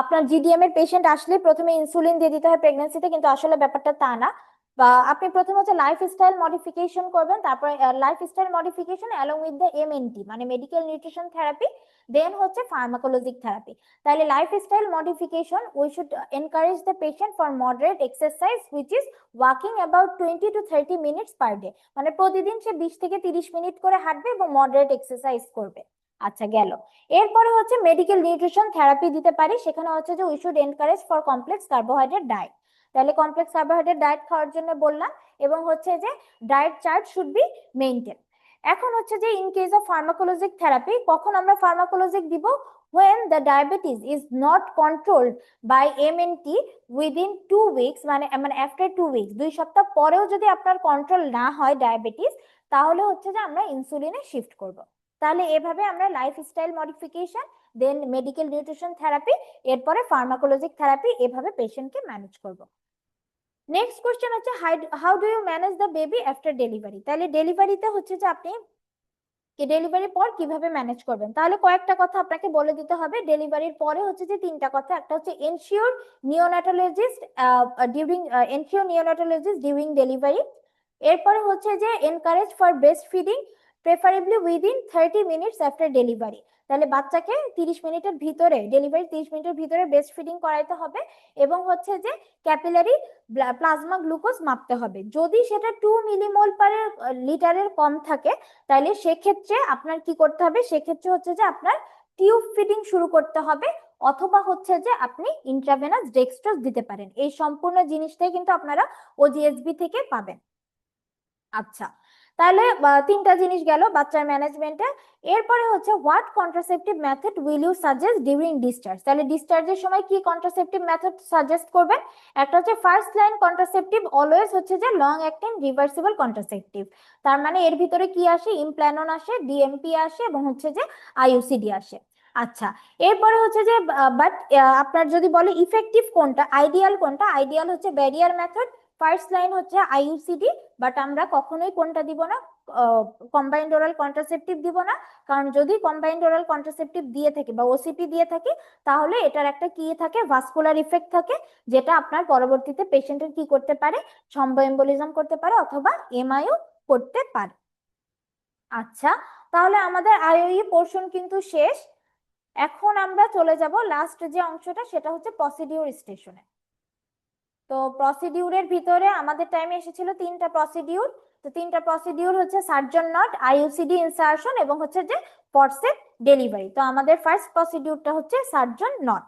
আপনার জিডিএম এর পেশেন্ট আসলে প্রথমে ইনসুলিন দিয়ে দিতে হয় প্রেগন্যান্সিতে, কিন্তু আসলে ব্যাপারটা তা না। বা আপনি প্রথমে হচ্ছে লাইফস্টাইল মডিফিকেশন করবেন, তারপরে lifestyle modification along with the MNT মানে মেডিকেল নিউট্রিশন থেরাপি, দেন হচ্ছে ফার্মাকোলজিক থেরাপি। তাহলে lifestyle modification, we should encourage the patient for moderate exercise which is walking about 20 to 30 minutes per day, মানে প্রতিদিন সে 20 থেকে 30 মিনিট করে হাঁটবে এবং মডারেট এক্সারসাইজ করবে। আচ্ছা, গেল। এরপরে হচ্ছে মেডিকেল নিউট্রিশন থেরাপি দিতে পারি, সেখানে হচ্ছে যে we should encourage for complex carbohydrate diet. তাহলে কমপ্লেক্স কার্বোহাইড্রেট ডায়েট খাওয়ার জন্য বললাম, এবং হচ্ছে যে diet chart should be maintain. এখন হচ্ছে যে ইন কেস অফ ফার্মাকোলজিক থেরাপি, কখন আমরা ফার্মাকোলজিক দিব? when the diabetes is not controlled by MNT within 2 weeks, মানে after 2 weeks, 2 সপ্তাহ পরেও যদি আপনার কন্ট্রোল না হয় ডায়াবেটিস, তাহলে হচ্ছে যে আমরা ইনসুলিনে শিফট করব। তাহলে এভাবে আমরা lifestyle modification, then medical nutrition therapy, এরপরে ফার্মাকোলজিক থেরাপি, এভাবে পেশেন্টকে ম্যানেজ করব। নেক্সট কোশ্চেন হচ্ছে how do you manage the baby after delivery. তাহলে ডেলিভারিতে হচ্ছে যে আপনি ডেলিভারির পর কিভাবে ম্যানেজ করবেন, তাহলে কয়েকটা কথা আপনাকে বলে দিতে হবে। ডেলিভারির পরে হচ্ছে যে 3টা কথা, একটা হচ্ছে এনশিওর নিওনাটোলজিস্ট ডিউরিং ডেলিভারি। এরপরে হচ্ছে যে encourage for breast feeding preferably within 30 minutes after delivery. তাহলে বাচ্চাকে 30 মিনিটের ভিতরে, ডেলিভারি 30 মিনিটের ভিতরে ব্রেস্ট ফিডিং করাইতে হবে, এবং হচ্ছে যে ক্যাপিলারি প্লাজমা গ্লুকোজ মাপতে হবে। যদি সেটা 2 মিলিমোল পার লিটারের কম থাকে, তাহলে সেক্ষেত্রে আপনার কি করতে হবে? সেক্ষেত্রে হচ্ছে যে আপনার টিউব ফিডিং শুরু করতে হবে, অথবা হচ্ছে যে আপনি ইন্ট্রাভেনাস ডেক্সট্রোজ দিতে পারেন। এই সম্পূর্ণ জিনিসটাই কিন্তু আপনারা ওজিএসবি থেকে পাবেন। আচ্ছা, তাহলে 3টা জিনিস গেল বাচ্চার ম্যানেজমেন্টে। এরপরে হচ্ছে what contraceptive method will you suggest during discharge. তাহলে ডিসচার্জের সময় কি কন্ট্রাসেপটিভ মেথড সাজেস্ট করবেন? একটা হচ্ছে ফার্স্ট লাইন কন্ট্রাসেপটিভ অলওয়েজ হচ্ছে যে লং অ্যাক্টিং রিভার্সিবল কন্ট্রাসেপটিভ। তার মানে এর ভিতরে কি আসে? ইমপ্ল্যানন আসে, ডিএমপি আসে, এবং হচ্ছে যে আইইউসিডি আসে। আচ্ছা, এরপরে হচ্ছে যে বাট আপনার যদি বলে ইফেক্টিভ কোনটা, আইডিয়াল কোনটা, আইডিয়াল হচ্ছে ব্যারিয়ার মেথড, ফার্স্ট লাইন হচ্ছে আইইউসিডি। বাট আমরা কখনোই কোনটা দিব না? কম্বাইন্ড ওরাল কন্ট্রাসেপটিভ দিব না। কারণ যদি কম্বাইন্ড ওরাল কন্ট্রাসেপটিভ দিয়ে থাকি বা ওসিপি দিয়ে থাকি, তাহলে এটার একটা কি থাকে? ভাস্কুলার ইফেক্ট থাকে, যেটা আপনার পরবর্তীতে পেশেন্টের কি করতে পারে? থ্রম্বোএম্বোলিজম করতে পারে, অথবা এমআইও করতে পারে। আচ্ছা, তাহলে আমাদের আইওই পোর্শন কিন্তু শেষ। এখন আমরা চলে যাব লাস্ট যে অংশটা, সেটা হচ্ছে প্রসিডিউর স্টেশনে। তো প্রসিডিউরের ভিতরে আমাদের টাইমে এসেছিল 3টা প্রসিডিউর। তো 3টা প্রসিডিউর হচ্ছে সার্জন নট, আইইউসিডি ইনসারশন, এবং হচ্ছে যে ফরসেপ ডেলিভারি। তো আমাদের ফার্স্ট প্রসিডিউরটা হচ্ছে সার্জন নট।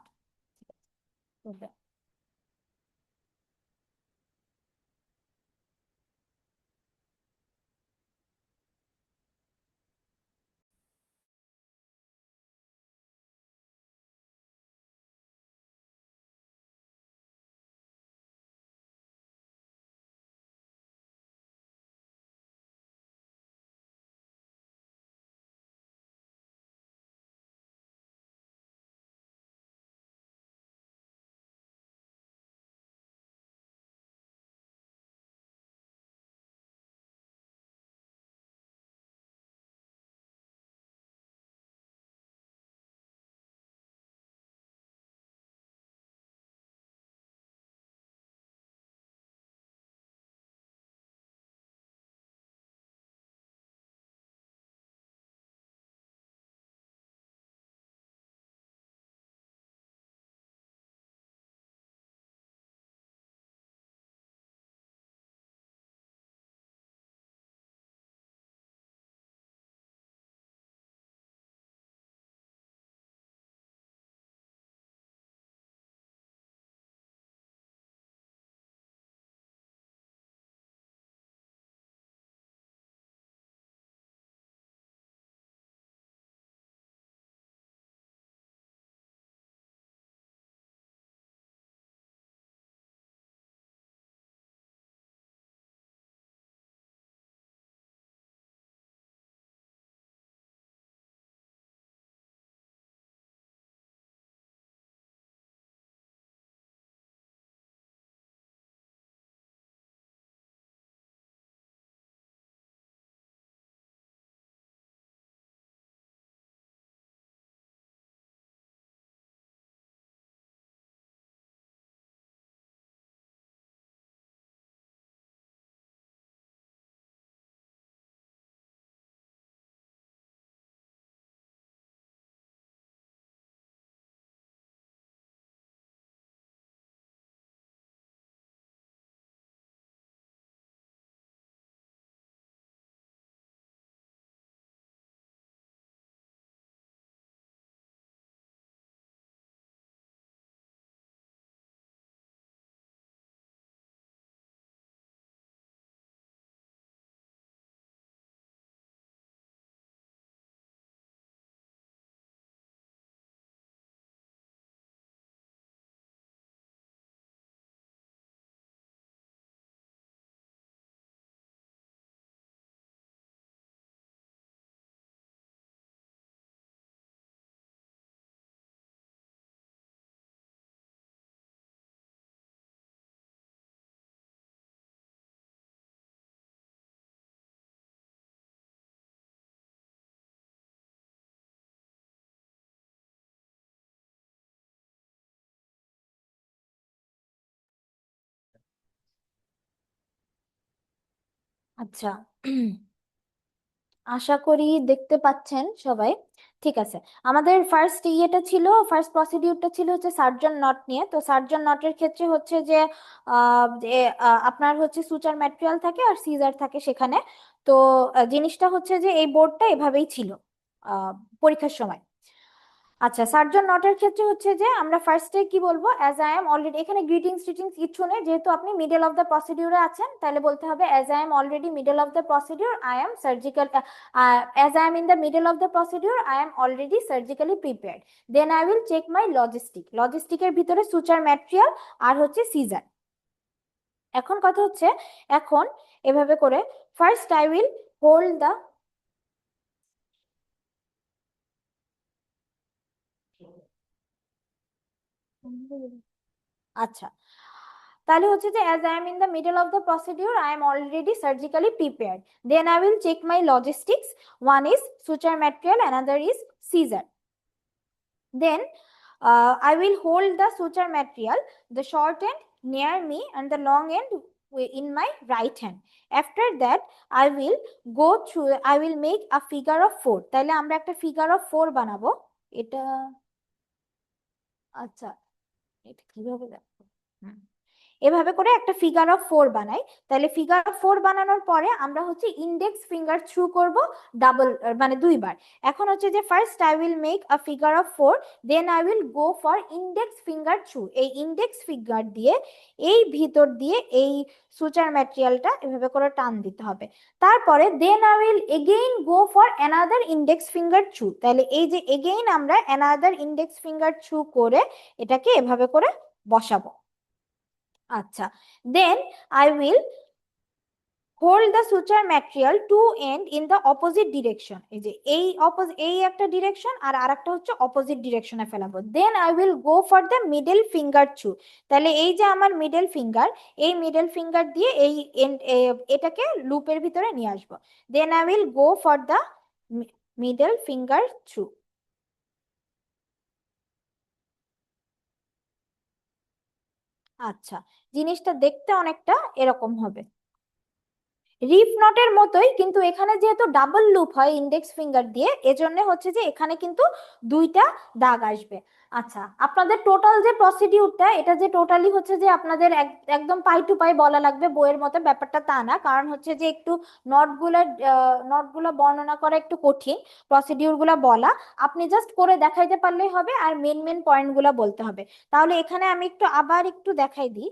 আচ্ছা, আশা করি দেখতে পাচ্ছেন সবাই। ঠিক আছে, আমাদের ফার্স্ট প্রসিডিউরটা ছিল হচ্ছে সার্জন নট নিয়ে। তো সার্জন নটের ক্ষেত্রে হচ্ছে যে আপনার হচ্ছে সুচার ম্যাটেরিয়াল থাকে আর সিজার থাকে সেখানে। তো জিনিসটা হচ্ছে যে এই বোর্ডটা এভাবেই ছিল আহ, পরীক্ষার সময়। আচ্ছা, সার্জন নটের ক্ষেত্রে হচ্ছে যে আমরা ফার্স্টে কি বলবো, অ্যাজ আই এম অলরেডি, এখানে গ্রিটিংস টিটিংস কিচ্ছু নেই, যেহেতু আপনি মিডল অফ দ্য প্রসিডিউরে আছেন তাহলে বলতে হবে as I am already middle of the procedure I am surgical, as I am in the middle of the procedure I am already surgically prepared, then I will check my লজিস্টিকের ভিতরে suture material আর হচ্ছে caesar. এখন কথা হচ্ছে, এখন এভাবে করে first I will hold the, আচ্ছা তাহলে হচ্ছে যে as I am in the middle of the procedure I am already surgically prepared, then I will check my logistics, one is suture material, another is scissor, then I will hold the suture material, the short end near me and the long end in my right hand. After that I will go through, I will make a figure of 4, তাহলে আমরা একটা figure of 4 বানাবো। এটা আচ্ছা, এটা কিভাবে দেখো, এভাবে করে একটা ফিগার অফ 4 বানাই। তাহলে ফিগার অফ 4 বানানোর পরে আমরা হচ্ছে ইন্ডেক্স ফিঙ্গার থ্রু করব ডাবল, মানে দুইবার। এখন হচ্ছে যে first I will make a figure of 4, then I will go for index finger through, এই ইন্ডেক্স ফিঙ্গার দিয়ে এই ভিতর দিয়ে এই সুচার ম্যাটেরিয়ালটা এভাবে করে টান দিতে হবে। তারপরে then I will again go for another index finger through, তাহলে এই যে এগেইন আমরা অ্যানাদার ইন্ডেক্স ফিঙ্গার থ্রু করে এটাকে এভাবে করে বসাবো। আচ্ছা, then I will hold the suture material to end in the opposite direction, এই যে এই একটা ডিরেকশন আর আরেকটা হচ্ছে অপোজিট ডিরেকশনে ফেলাবো। Then I will go for the middle finger through, তাহলে এই যে আমার মিডল ফিঙ্গার, এই মিডল ফিঙ্গার দিয়ে এই এটাকে লুপের ভিতরে নিয়ে আসবো। Then I will go for the middle finger through. আচ্ছা, জিনিসটা দেখতে অনেকটা এরকম হবে, রিফ নটের মতোই, কিন্তু এখানে যেহেতু ডাবল লুপ হয় ইন্ডেক্স ফিঙ্গার দিয়ে, এজন্য হচ্ছে যে এখানে কিন্তু দুইটা দাগ আসবে। আচ্ছা, আপনাদের টোটাল যে প্রসিডিউরটা, এটা যে টোটালি হচ্ছে যে আপনাদের একদম পাই টু পাই বলা লাগবে বইয়ের মতো, ব্যাপারটা তা না, কারণ হচ্ছে যে একটু নটগুলো বর্ণনা করা একটু কঠিন, প্রসিডিউর গুলা বলা, আপনি জাস্ট করে দেখাইতে পারলেই হবে আর মেন মেন পয়েন্ট গুলা বলতে হবে। তাহলে এখানে আমি একটু আবার একটু দেখাই দিই,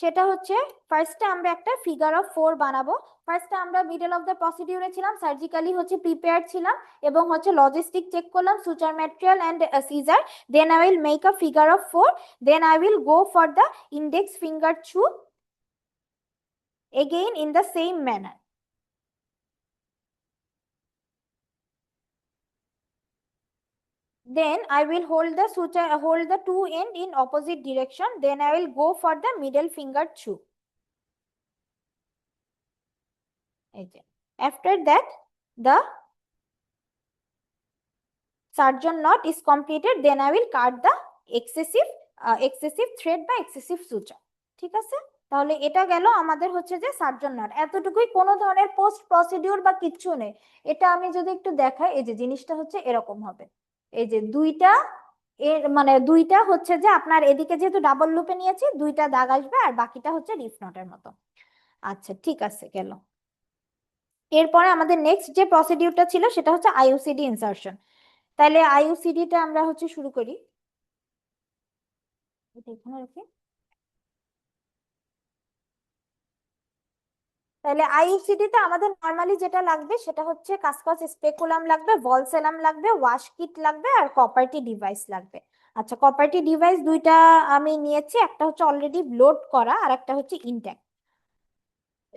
সেটা হচ্ছে ফার্স্টে আমরা একটা ফিগার অফ 4 বানাবো। ফার্স্টে আমরা মিডল অফ দ্য প্রসিডিউরে ছিলাম, সার্জিক্যালি হচ্ছে প্রিপেয়ার ছিলাম এবং হচ্ছে লজিস্টিক চেক করলাম, suture material and scissor, then I will make a figure of 4, then I will go for the index finger through again in the same manner. Then I will hold the two end in opposite direction, then I will go for the middle finger through, এই যে। After that the surgeon knot is completed, then I will cut the excessive thread বা excessive suture, ঠিক আছে। তাহলে এটা গেল আমাদের হচ্ছে যে সার্জন নট, এতটুকুই, কোনো ধরনের পোস্ট প্রসিডিউর বা কিচ্ছু নেই। এটা আমি যদি একটু দেখাই, এই যে জিনিসটা হচ্ছে এরকম হবে, এই যে দুইটা এর মানে দুইটা হচ্ছে যে আপনার এদিকে যেহেতু ডাবল লুপে নিয়েছি দুইটা দাগ আসবে আর বাকিটা হচ্ছে রিফ নটের মতো। আচ্ছা, ঠিক আছে, গেল। এরপরে আমাদের নেক্সট যে প্রসিডিউরটা ছিল সেটা হচ্ছে আইইউসিডি ইনসার্শন। তাহলে আইইউসিডিটা আমরা হচ্ছে শুরু করি, এটা এখানে রাখি। তাহলে আইইউসিডি তে আমাদের নরমালি যেটা লাগবে সেটা হচ্ছে কাসকস স্পেকুলাম লাগবে, ভলসেলাম লাগবে, ওয়াশ কিট লাগবে আর কপারটি ডিভাইস লাগবে। আচ্ছা, কপারটি ডিভাইস দুইটা আমি নিয়েছি, একটা হচ্ছে অলরেডি লোড করা আর একটা হচ্ছে ইনট্যাক্ট।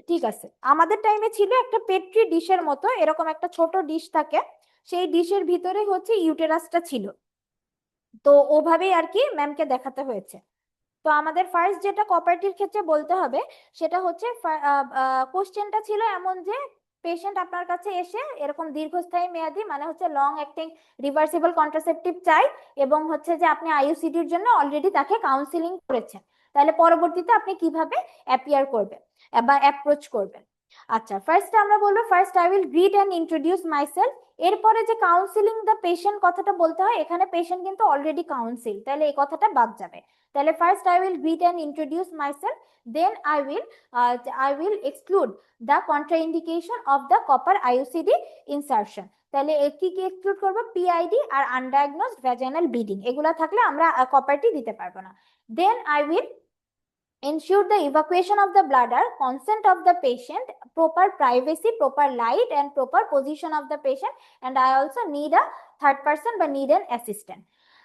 ঠিক আছে, আমাদের টাইমে ছিল একটা পেট্রি ডিশের মতো, এরকম একটা ছোট ডিশ থাকে, সেই ডিশের ভিতরে হচ্ছে ইউটেরাসটা ছিল, তো ওভাবেই আর কি ম্যামকে দেখাতে হয়েছে। তো আমাদের ফার্স্ট যেটা কপারেটিভ ক্ষেত্রে বলতে হবে সেটা হচ্ছে কোশ্চেনটা ছিল এমন যে পেশেন্ট আপনার কাছে এসে এরকম দীর্ঘস্থায়ী মেয়াদী, মানে হচ্ছে লং অ্যাক্টিং রিভার্সিবল কন্ট্রাসেপটিভ চাই এবং হচ্ছে যে আপনি আইইউসিডির জন্য অলরেডি তাকে কাউন্সিলিং করেছেন। তাহলে পরবর্তীতে আপনি কিভাবে অ্যাপিয়ার করবেন বা অ্যাপ্রোচ করবেন। আচ্ছা, ফার্স্ট আমরা বলবো first I will greet and introduce myself. এরপরে যে কাউন্সিলিং দ্য পেশেন্ট কথাটা বলতে হয়, এখানে পেশেন্ট কিন্তু অলরেডি কাউন্সিল, তাহলে এই কথাটা বাদ যাবে। তাহলে first I will greet and introduce myself, then I will exclude the contraindication of the copper IUCD insertion। তাহলে কি কি এক্সক্লুড করব? পিআইডি আর আনডায়াগনোজড ভ্যাজাইনাল ব্লিডিং, এগুলা থাকলে আমরা কপারটি দিতে পারবো না। দেন I will ensure the evacuation of the bladder, consent of the patient, proper privacy, proper light and proper position of the patient, and I also need a third person but need an assistant.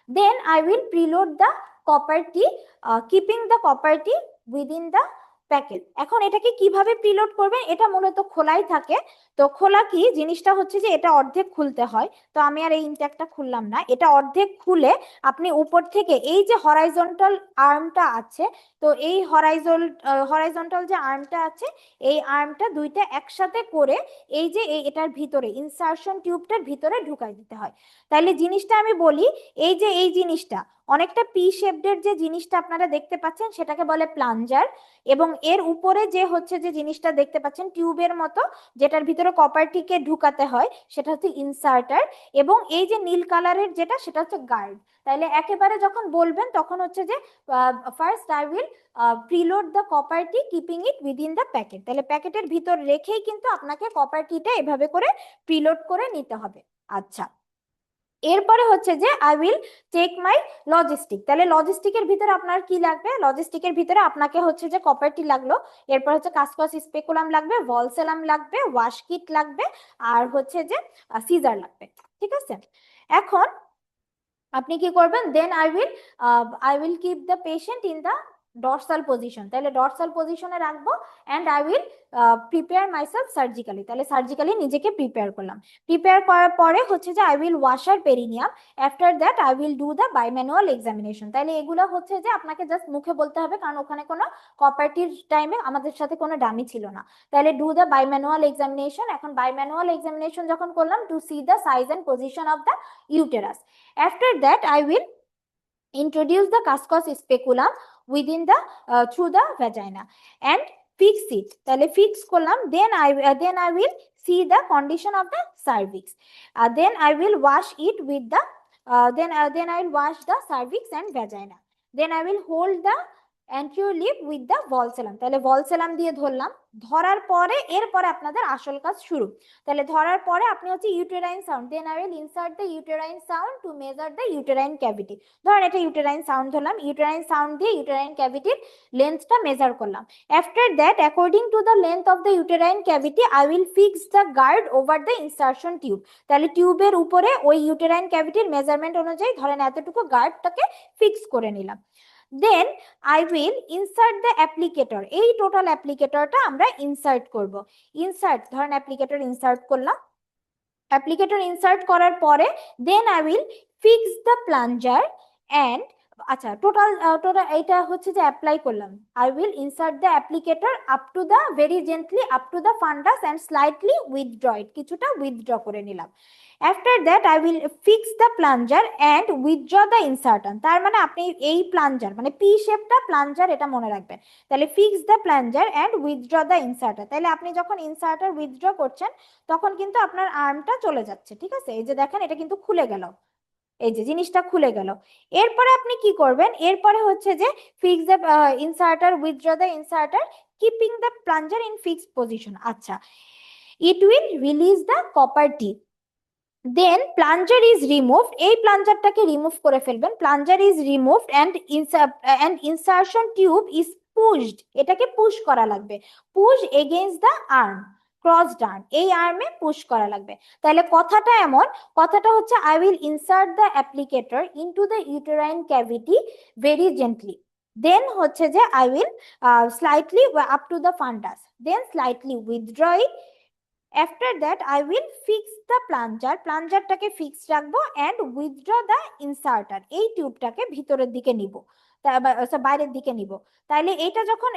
Then I will preload the copper T, keeping the copper T within the packet. এখন এটাকে কিভাবে preload করবেন? এটা মূলত খোলাই থাকে। তো খোলা কি জিনিসটা হচ্ছে যে এটা অর্ধেক খুলতে হয়, তো আমি আর এই ইনটেকটা খুললাম না। এটা অর্ধেক খুলে আপনি উপর থেকে এই যে হরাইজন্টাল আর্মটা আছে, তো এই হরাইজন্টাল যে আর্মটা আছে, এই আর্মটা দুইটা একসাথে করে এই যে এটার ভিতরে ইনসারশন টিউবটার ভিতরে ঢুকাই দিতে হয়। তাহলে জিনিসটা আমি বলি, এই যে এই জিনিসটা অনেকটা পি শেপডের যে জিনিসটা আপনারা দেখতে পাচ্ছেন সেটাকে বলে প্লাঞ্জার, এবং এর উপরে যে হচ্ছে যে জিনিসটা দেখতে পাচ্ছেন টিউবের মতো, যেটার ভিতরে কপারটিকে ঢুকাতে হয়, সেটা হচ্ছে ইনসার্টার, এবং এই যে নীল কালারের যেটা সেটা হচ্ছে গার্ড। তাহলে একেবারে যখন বলবেন তখন হচ্ছে যে first I will preload the copper T keeping it within the packet. তাহলে প্যাকেটের ভিতর রেখেই কিন্তু আপনাকে কপারটিটা এভাবে করে প্রিলোড করে নিতে হবে। আচ্ছা, এরপরে হচ্ছে যে I will take my logistic. তাহলে লজিস্টিকের ভিতরে আপনার কি লাগবে? লজিস্টিকের ভিতরে আপনাকে হচ্ছে যে কপারটি লাগলো, এরপর হচ্ছে কাসকস স্পেকুলাম লাগবে, ভলসেলাম লাগবে, ওয়াশ কিট লাগবে, আর হচ্ছে যে সিজার লাগবে। ঠিক আছে, এখন আপনি কি করবেন? Then I will keep the patient in the dorsal position. তাহলে ডর্সাল পজিশনে রাখবো, and I will prepare myself surgically. তাহলে সার্জিক্যালি নিজেকে প্রিপেয়ার করলাম। প্রিপেয়ার করার পরে হচ্ছে যে I will wash her perineum, after that I will do the bimanual examination. তাহলে এগুলো হচ্ছে যে আপনাকে জাস্ট মুখে বলতে হবে, কারণ ওখানে কোনো কপারটির টাইমে আমাদের সাথে কোনো ডামি ছিল না। তাহলে ডু দ্য বাইম্যানুয়াল এক্সামিনেশন। এখন বাইম্যানুয়াল এক্সামিনেশন যখন করলাম, to see the size and position of the uterus. After that, I will introduce the cascos speculum within the through the vagina and fix it. তাহলে fix করলাম। Then I will see the condition of the cervix. Then I will wash it with the then I will wash the cervix and vagina. Then I will hold the anterior lip with the valsalum। তাহলে valsalum দিয়ে ধরলাম। ধরার পরে এরপরে আপনাদের আসল কাজ শুরু। তাহলে ধরার পরে আপনি হচ্ছে uterine sound, then I will insert the uterine sound to measure the uterine cavity. ধরেন এটা ইউটেরাইন সাউন্ড ধরলাম, ইউটেরাইন সাউন্ড দিয়ে ইউটেরাইন ক্যাভিটির লেন্থটা মেজার করলাম। After that according to the length of the uterine cavity I will fix the guard over the insertion tube. তাহলে টিউবের উপরে ওই ইউটেরাইন ক্যাভিটির মেজারমেন্ট অনুযায়ী ধরেন এতটুকু গার্ডটাকে ফিক্স করে নিলাম। Then I will insert the applicator. এই টোটাল অ্যাপ্লিকেটরটা আমরা ইনসার্ট করব। ইনসার্ট ধরেন অ্যাপ্লিকেটর ইনসার্ট করলাম। অ্যাপ্লিকেটর ইনসার্ট করার পরে then I will fix the plunger and আচ্ছা টোটাল এটা হচ্ছে যে অ্যাপ্লাই করলাম। I will insert the applicator up to the very gently up to the fundus and slightly withdraw it, কিছুটা withdraw করে নিলাম। After that I will fix the plunger and withdraw the ইনসার্টন। তার মানে আপনি এই প্লাঞ্জার মানে P শেপটা plunger, এটা মনে রাখবেন। তাহলে fix the plunger and withdraw the inserter. তাহলে আপনি যখন ইনসার্টার উইথড্র করছেন তখন কিন্তু আপনার আর্মটা চলে যাচ্ছে। ঠিক আছে, এই যে দেখেন এটা কিন্তু খুলে গেল, এই যে জিনিসটা খুলে গেল। এরপরে আপনি কি করবেন? এরপরে হচ্ছে যে fix the inserter, withdraw the inserter, keeping the plunger in fixed position. আচ্ছা, it will release the copper tip. Then plunger is removed. এই প্লাঞ্জারটাকে রিমুভ করে ফেলবেন। Plunger is removed and insertion tube is pushed. এটাকে push করা লাগবে। Push against the arm, crossed arm, এই আর্মে পুশ করা লাগবে। তাহলে কথাটা এমন, কথাটা হচ্ছে I will insert the applicator into the uterine cavity very gently. Then হচ্ছে যে I will slightly up to the fundus, then slightly withdraw it. After that I will fix the plunger, প্লাঞ্জারটাকে ফিক্স রাখবো, and withdraw the inserter, এই টিউবটাকে ভিতরের দিকে নিব, বাইরের দিকে নিব। তাহলে এটা যখন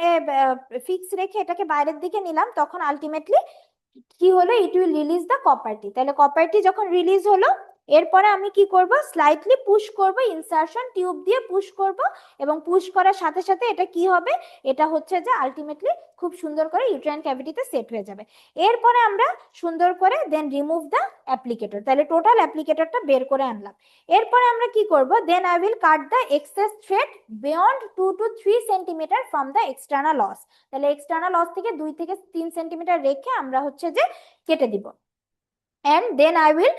ফিক্স রেখে এটাকে বাইরের দিকে নিলাম তখন আলটিমেটলি কি হলো? It will release the copper T. তাহলে কপারটি যখন রিলিজ হলো এরপরে আমি কি করব, স্লাইটলি পুশ করব, ইনসারশন টিউব দিয়ে পুশ করব, এবং পুশ করার সাথে সাথে এটা কি হবে, এটা হচ্ছে যে আলটিমেটলি খুব সুন্দর করে ইউট্রাইন ক্যাভিটিতে সেট হয়ে যাবে। এরপরে আমরা সুন্দর করে দেন রিমুভ দ্য অ্যাপ্লিকেটর, তাহলে টোটাল অ্যাপ্লিকেটরটা বের করে আনলাম। এরপরে আমরা কি করব, then I will cut the excess thread beyond 2 to 3 centimetre from the external os, তাহলে এক্সটার্নাল অস থেকে 2 থেকে 3 সেন্টিমিটার রেখে আমরা হচ্ছে যে কেটে দিব। and then I will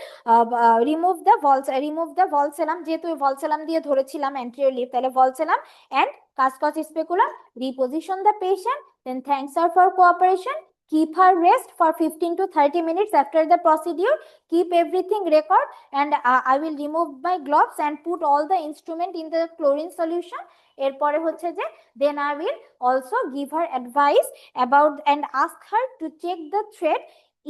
remove the valsalum, যেহেতু valsalum দিয়ে ধরেছিলাম anterior lip, তাহলে valsalum and Cuscus speculum, reposition the patient, then thanks her for cooperation, keep her rest for 15 to 30 minutes after the procedure, keep everything record, and I will remove my gloves and put all the instrument in the chlorine solution. এরপরে হচ্ছে যে then I will also give her advice about and ask her to check the thread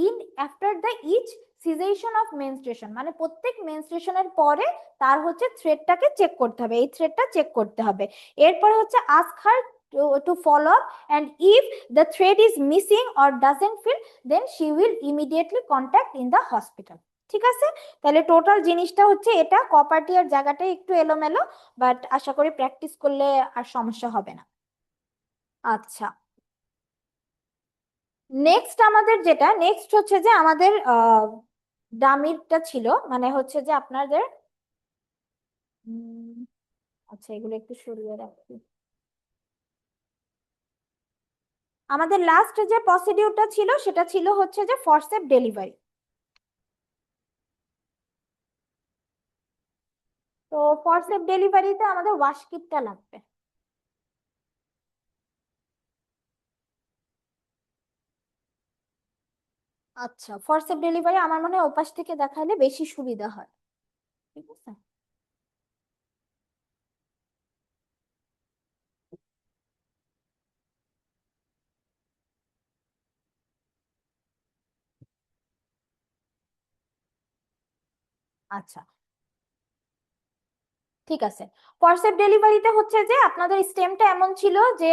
in after the each cessation of menstruation, মানে প্রত্যেক মেনস্ট্রুয়েশনের পরে তার হচ্ছে থ্রেডটাকে check করতে হবে, এই থ্রেডটা চেক করতে হবে। এরপরে হচ্ছে ask her to follow up, and if the thread is missing or doesn't fit, then she will immediately contact in the hospital। ঠিক আছে, তাহলে টোটাল জিনিসটা হচ্ছে এটা, কপারটি আর জায়গাটা একটু এলোমেলো, বাট আশা করি প্র্যাকটিস করলে আর সমস্যা হবে না। আচ্ছা, নেক্সট আমাদের যেটা নেক্সট হচ্ছে যে আমাদের ডামিরটা ছিল, মানে হচ্ছে যে আপনাদের আচ্ছা এগুলো একটু সরিয়ে রাখি। আমাদের লাস্ট যে প্রসিডিউরটা ছিল সেটা ছিল হচ্ছে যে ফরসেপ ডেলিভারি। তো ফরসেপ ডেলিভারিতে আমাদের ওয়াশ কিটটা লাগবে। আচ্ছা, ফরসেপ ডেলিভারি আমার মনে হয় ওপাশ থেকে দেখালে বেশি সুবিধা হয়। ঠিক আছে, আচ্ছা ঠিক আছে। ফরসেপ ডেলিভারিতে হচ্ছে যে আপনাদের স্টেমটা এমন ছিল যে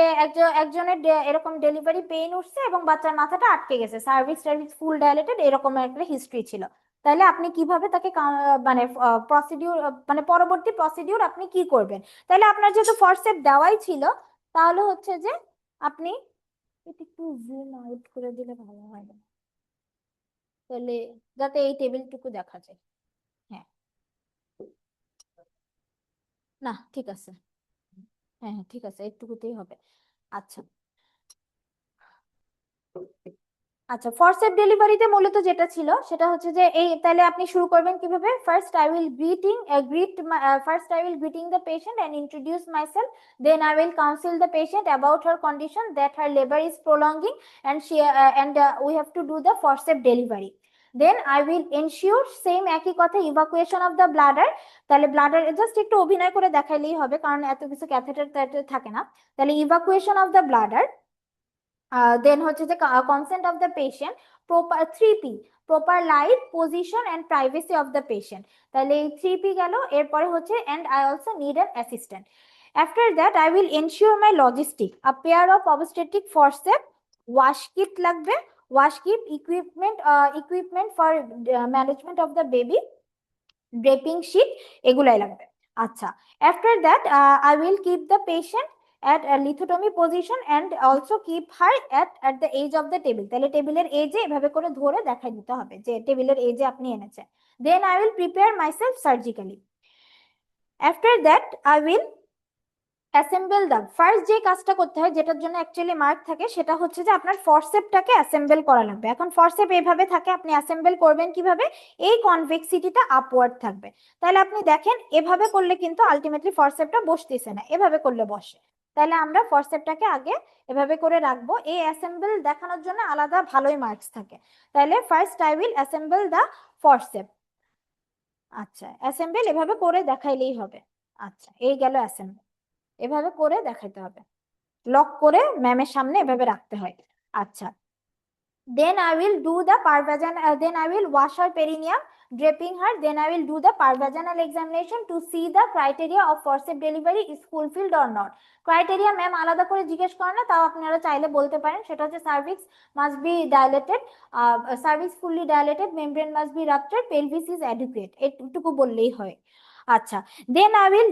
একজনের এরকম ডেলিভারি পেইন উঠছে এবং বাচ্চার মাথাটা আটকে গেছে, সার্ভিস টার্ভিস ফুল ডাইলেটেড, এরকম একটা হিস্ট্রি ছিল। তাহলে আপনি কিভাবে তাকে মানে প্রসিডিউর, মানে পরবর্তী প্রসিডিউর আপনি কি করবেন, তাহলে আপনার যেহেতু ফরসেপ দেওয়াই ছিল, তাহলে হচ্ছে যে আপনি এটা একটু জুম আউট করে দিলে ভালো হয় না, তাহলে যাতে এই টেবিলটুকু দেখা যায়। হ্যাঁ, না ঠিক আছে, হ্যাঁ হ্যাঁ ঠিক আছে, একটুকুতেই হবে। আচ্ছা, আচ্ছা ফরসেপ ডেলিভারিতে মূলত যেটা ছিল সেটা হচ্ছে যে এই, তাহলে আপনি শুরু করবেন কিভাবে, first I will greeting the patient and introduce myself, then I will counsel the patient about her condition that her labour is prolonging and we have to do the forceps delivery, then I will ensure same একই কথা evacuation of the bladder, তাহলে bladder just একটু অভিনয় করে দেখাইলেই হবে কারণ এত কিছু ক্যাথেটার থাকে না, তাহলে evacuation of the bladder, then হচ্ছে যে consent of the patient, proper 3P, proper light, position and privacy of the patient, তাহলে এই 3P গেল। এরপরে হচ্ছে and I also need an assistant. After that I will ensure my logistic, a pair of obstetric forcep, wash kit লাগবে, wash kit, equipment for management of the baby, draping sheet, এগুলাই লাগবে। আচ্ছা, after that I will keep the patient at a lithotomy position and also keep her at the edge of the table, তাহলে টেবিলের এজে এভাবে করে ধরে দেখাই দিতে হবে যে টেবিলের এজে আপনি এনেছেন। then I will prepare myself surgically, after that I will assemble the, first যে কাজটা করতে হয় যেটার জন্য অ্যাকচুয়ালি মার্ক থাকে সেটা হচ্ছে যে আপনার ফরসেপটাকে অ্যাসেম্বল করা লাগবে। এখন ফরসেপ এইভাবে থাকে, আপনি অ্যাসেম্বল করবেন কিভাবে, এই কনভেক্সিটিটা আপওয়ার্ড থাকবে, তাহলে আপনি দেখেন এভাবে করলে কিন্তু আলটিমেটলি ফরসেপটা বসতেছে না, এভাবে করলে বসে, তাহলে আমরা ফরসেপটাকে আগে এভাবে করে রাখবো, এই অ্যাসেম্বল দেখানোর জন্য আলাদা ভালোই মার্কস থাকে। তাহলে first I will assemble the forcep, আচ্ছা অ্যাসেম্বল এভাবে করে দেখাইলেই হবে। আচ্ছা এই গেল অ্যাসেম্বল, এভাবে করে দেখাইতে হবে, লক করে ম্যামের সামনে এভাবে রাখতে হয়। আচ্ছা, then I will do the then I will wash her perineum, draping her, then I will do the pervaginal examination to see the criteria of forceps delivery is fulfilled or not. Criteria ma'am আলাদা করে জিজ্ঞেস করে না, তাও আপনারা চাইলে বলতে পারেন। সেটা হচ্ছে cervix must be dilated, cervix fully dilated, membrane must be ruptured, pelvis is adequate, এটুকু বললেই হয়। আচ্ছা, then I will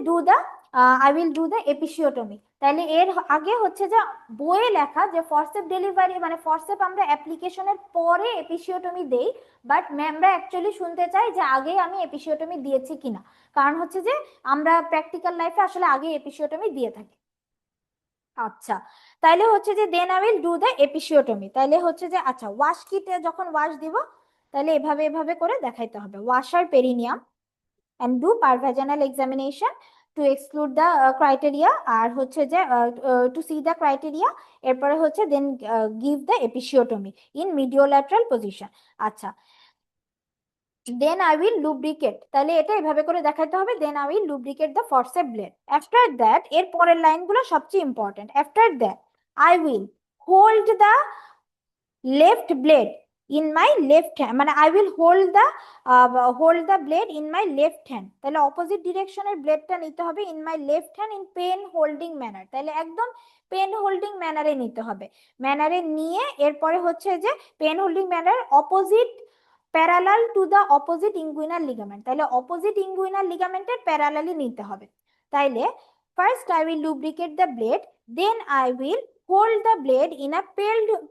do the episiotomy. তাহলে এর আগে হচ্ছে যে বইয়ে লেখা যে ফরসেপ ডেলিভারি মানে ফরসেপ আমরা অ্যাপ্লিকেশনের পরে এপিসিওটমি দেই, বাট ম্যামরা অ্যাকচুয়ালি শুনতে চাই যে আগে আমি এপিসিওটমি দিয়েছি কিনা, কারণ হচ্ছে যে আমরা প্র্যাকটিক্যাল লাইফে আসলে আগে এপিসিওটমি দিয়ে থাকি। আচ্ছা, তাইলে হচ্ছে যে then I will do the episiotomy. তাইলে হচ্ছে যে আচ্ছা, ওয়াশ কিটে যখন ওয়াশ দিব তাহলে এভাবে এভাবে করে দেখাইতে হবে, washer perineum and do pervaginal examination to exclude the criteria, আর হচ্ছে যে to see the criteria, এরপরে হচ্ছে then give the episiotomy in mediolateral position। আচ্ছা, then I will lubricate, তাহলে এটা এভাবে করে দেখাতে হবে, then I will lubricate the forceps blade। after that এর পরের লাইনগুলো সবচেয়ে important. after that I will hold the left blade in my left hand, মানে I will hold the blade in my left hand, তাহলে opposite ডিরেকশনের ব্লেডটা নিতে হবে in my left hand in pen holding manner, তাহলে একদম pen holding ম্যানারে নিতে হবে। ম্যানারে নিয়ে এরপরে হচ্ছে যে pen holding manner opposite parallel to the opposite inguinal ligament, তাহলে অপোজিট ইনগুইনাল লিগামেন্টের প্যারালালি নিতে হবে। তাইলে first I will lubricate the blade, then I will hold the blade in a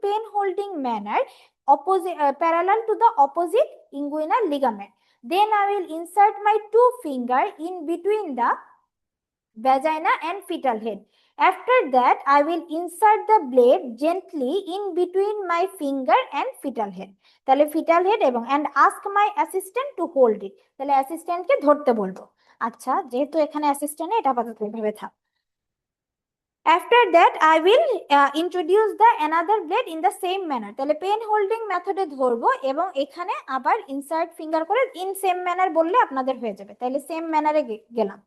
pen holding manner opposite parallel to the opposite inguinal ligament. Then I will insert my two fingers in between the vagina and fetal head. After that I will insert the blade gently in between my finger and fetal head, তাহলে fetal head এবং and ask my assistant to hold it, তাহলে অ্যাসিস্ট্যান্টকে ধরতে বলবো। আচ্ছা, যেহেতু এখানে assistant এটা আপাতত এভাবে থাক। After that I will introduce the another blade in the same manner, তাহলে পেন হোল্ডিং মেথডে ধরবো এবং এখানে আবার ইনসার্ট ফিঙ্গার করে ইন সেম ম্যানার বললে আপনাদের হয়ে যাবে, তাহলে সেম ম্যানারে গেলাম।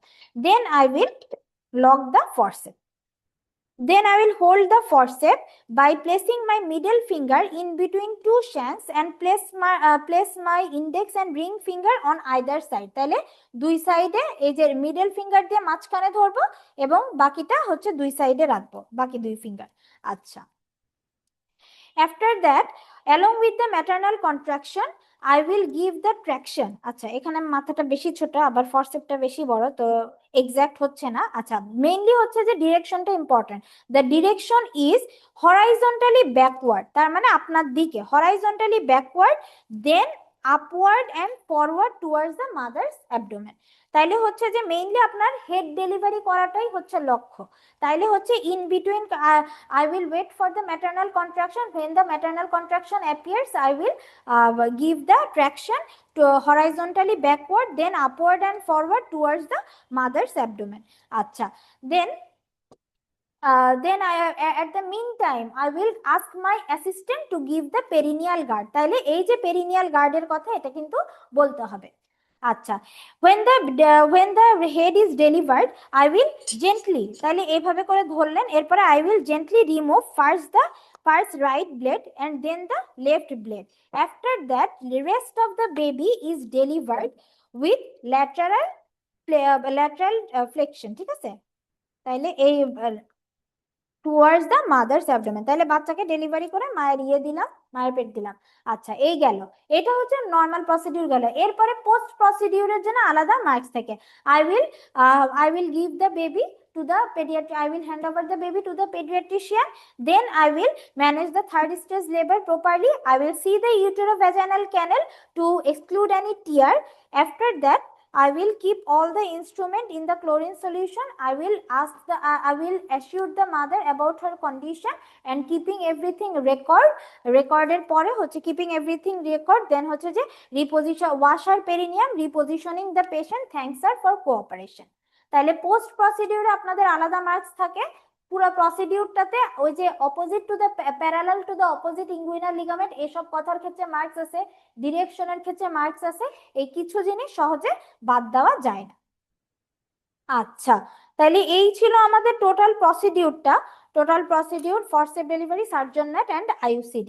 Then I will lock the forceps, then I will hold the forceps by placing my middle finger in between two shanks and place my index and ring finger on either side, তাহলে দুই সাইডে এই যে middle finger দিয়ে মাঝখানে ধরবো এবং বাকিটা হচ্ছে দুই সাইডে রাখবো, বাকি দুই ফিঙ্গার। আচ্ছা, after that along with the maternal contraction I will give the traction। আচ্ছা, এখানে মাথাটা বেশি ছোট আবার ফরসেপটা বেশি বড়, তো এক্সাক্ট হচ্ছে না। আচ্ছা, মেইনলি হচ্ছে যে ডিরেকশনটা important, the direction is horizontally backward, তার মানে আপনার দিকে horizontally backward, then upward and forward towards the mother's abdomen. তাইলে হচ্ছে যে মেইনলি আপনার হেড ডেলিভারি করাটাই হচ্ছে লক্ষ্য। তাইলে হচ্ছে in between I will wait for the maternal contraction, when the maternal contraction appears I will give the traction to horizontally backward, then upward and forward towards the mother's abdomen। আচ্ছা, then at the meantime I will ask my assistant to give the perineal guard, তাইলে এই যে perineal guard-এর কথা এটা কিন্তু বলতে হবে। আচ্ছা, when the head is delivered I will gently, তাহলে এইভাবে করে ধরলেন, এরপরে I will gently remove first right blade and then the left blade। After that the rest of the baby is delivered with lateral flexion, ঠিক আছে, তাইলে এই towards the mother's abdomen, তাহলে বাচ্চাকে ডেলিভারি করে মায়ের দিলাম, মায়ের পেট দিলাম। আচ্ছা, এই গেল, এটা হচ্ছে নর্মাল প্রসিডিউর গেল। এরপরে পোস্ট প্রসিডিউরের জন্য আলাদা মার্কস থাকে। I will give the baby to the pediatrician, I will hand over the baby to the pediatrician, then I will manage the third stage labor properly, I will see the uterovaginal canal to exclude any tear। After that I will keep all the instrument in the chlorine solution, I will assure the mother about her condition and keeping everything recorded পরে হচ্ছে keeping everything record, then হচ্ছে যে reposition wash her perineum, repositioning the patient, thanks her for cooperation। তাহলে post প্রসিডিউরে আপনাদের আলাদা marks থাকে, পুরো প্রসিডিউরটাতে ওই যে opposite to the parallel to the opposite inguinal ligament এসব কথার ক্ষেত্রে মার্কস আছে, ডিরেকশনের ক্ষেত্রে মার্কস আছে, এই কিছু জিনিস সহজে বাদ দেওয়া যায় না। আচ্ছা, তাহলে এই ছিল আমাদের total procedure forcep delivery, surgeon knot and IUCD।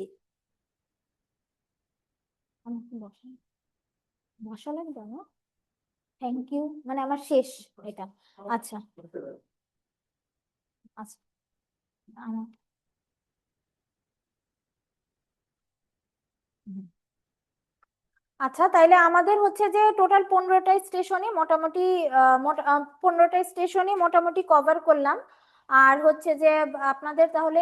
বসা লাগবে না? থ্যাংক ইউ মানে আমার শেষ এটা। আচ্ছা আচ্ছা। আমার হুম। আচ্ছা তাইলে আমাদের হচ্ছে যে টোটাল 15টা স্টেশনই মোটামুটি 15টা স্টেশনই মোটামুটি কভার করলাম। আর হচ্ছে যে আপনাদের তাহলে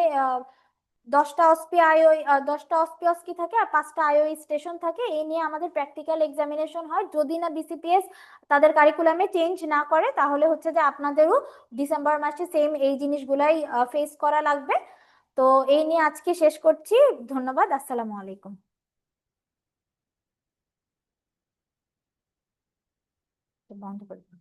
10টা অসপি আইওই 10টা অসপি অস্কি থাকে আর 5টা আইওই স্টেশন থাকে, এই নিয়ে আমাদের প্র্যাকটিক্যাল এক্সামিনেশন হয়। যদি না বিসিপিএস তাদের কারিকুলামে চেঞ্জ না করে তাহলে হচ্ছে যে আপনাদেরও ডিসেম্বর মাসে সেম এই জিনিসগুলাই ফেস করা লাগবে। তো এই নিয়ে আজকে শেষ করছি। ধন্যবাদ, আসসালামু আলাইকুম। বন্ধ করে দিন।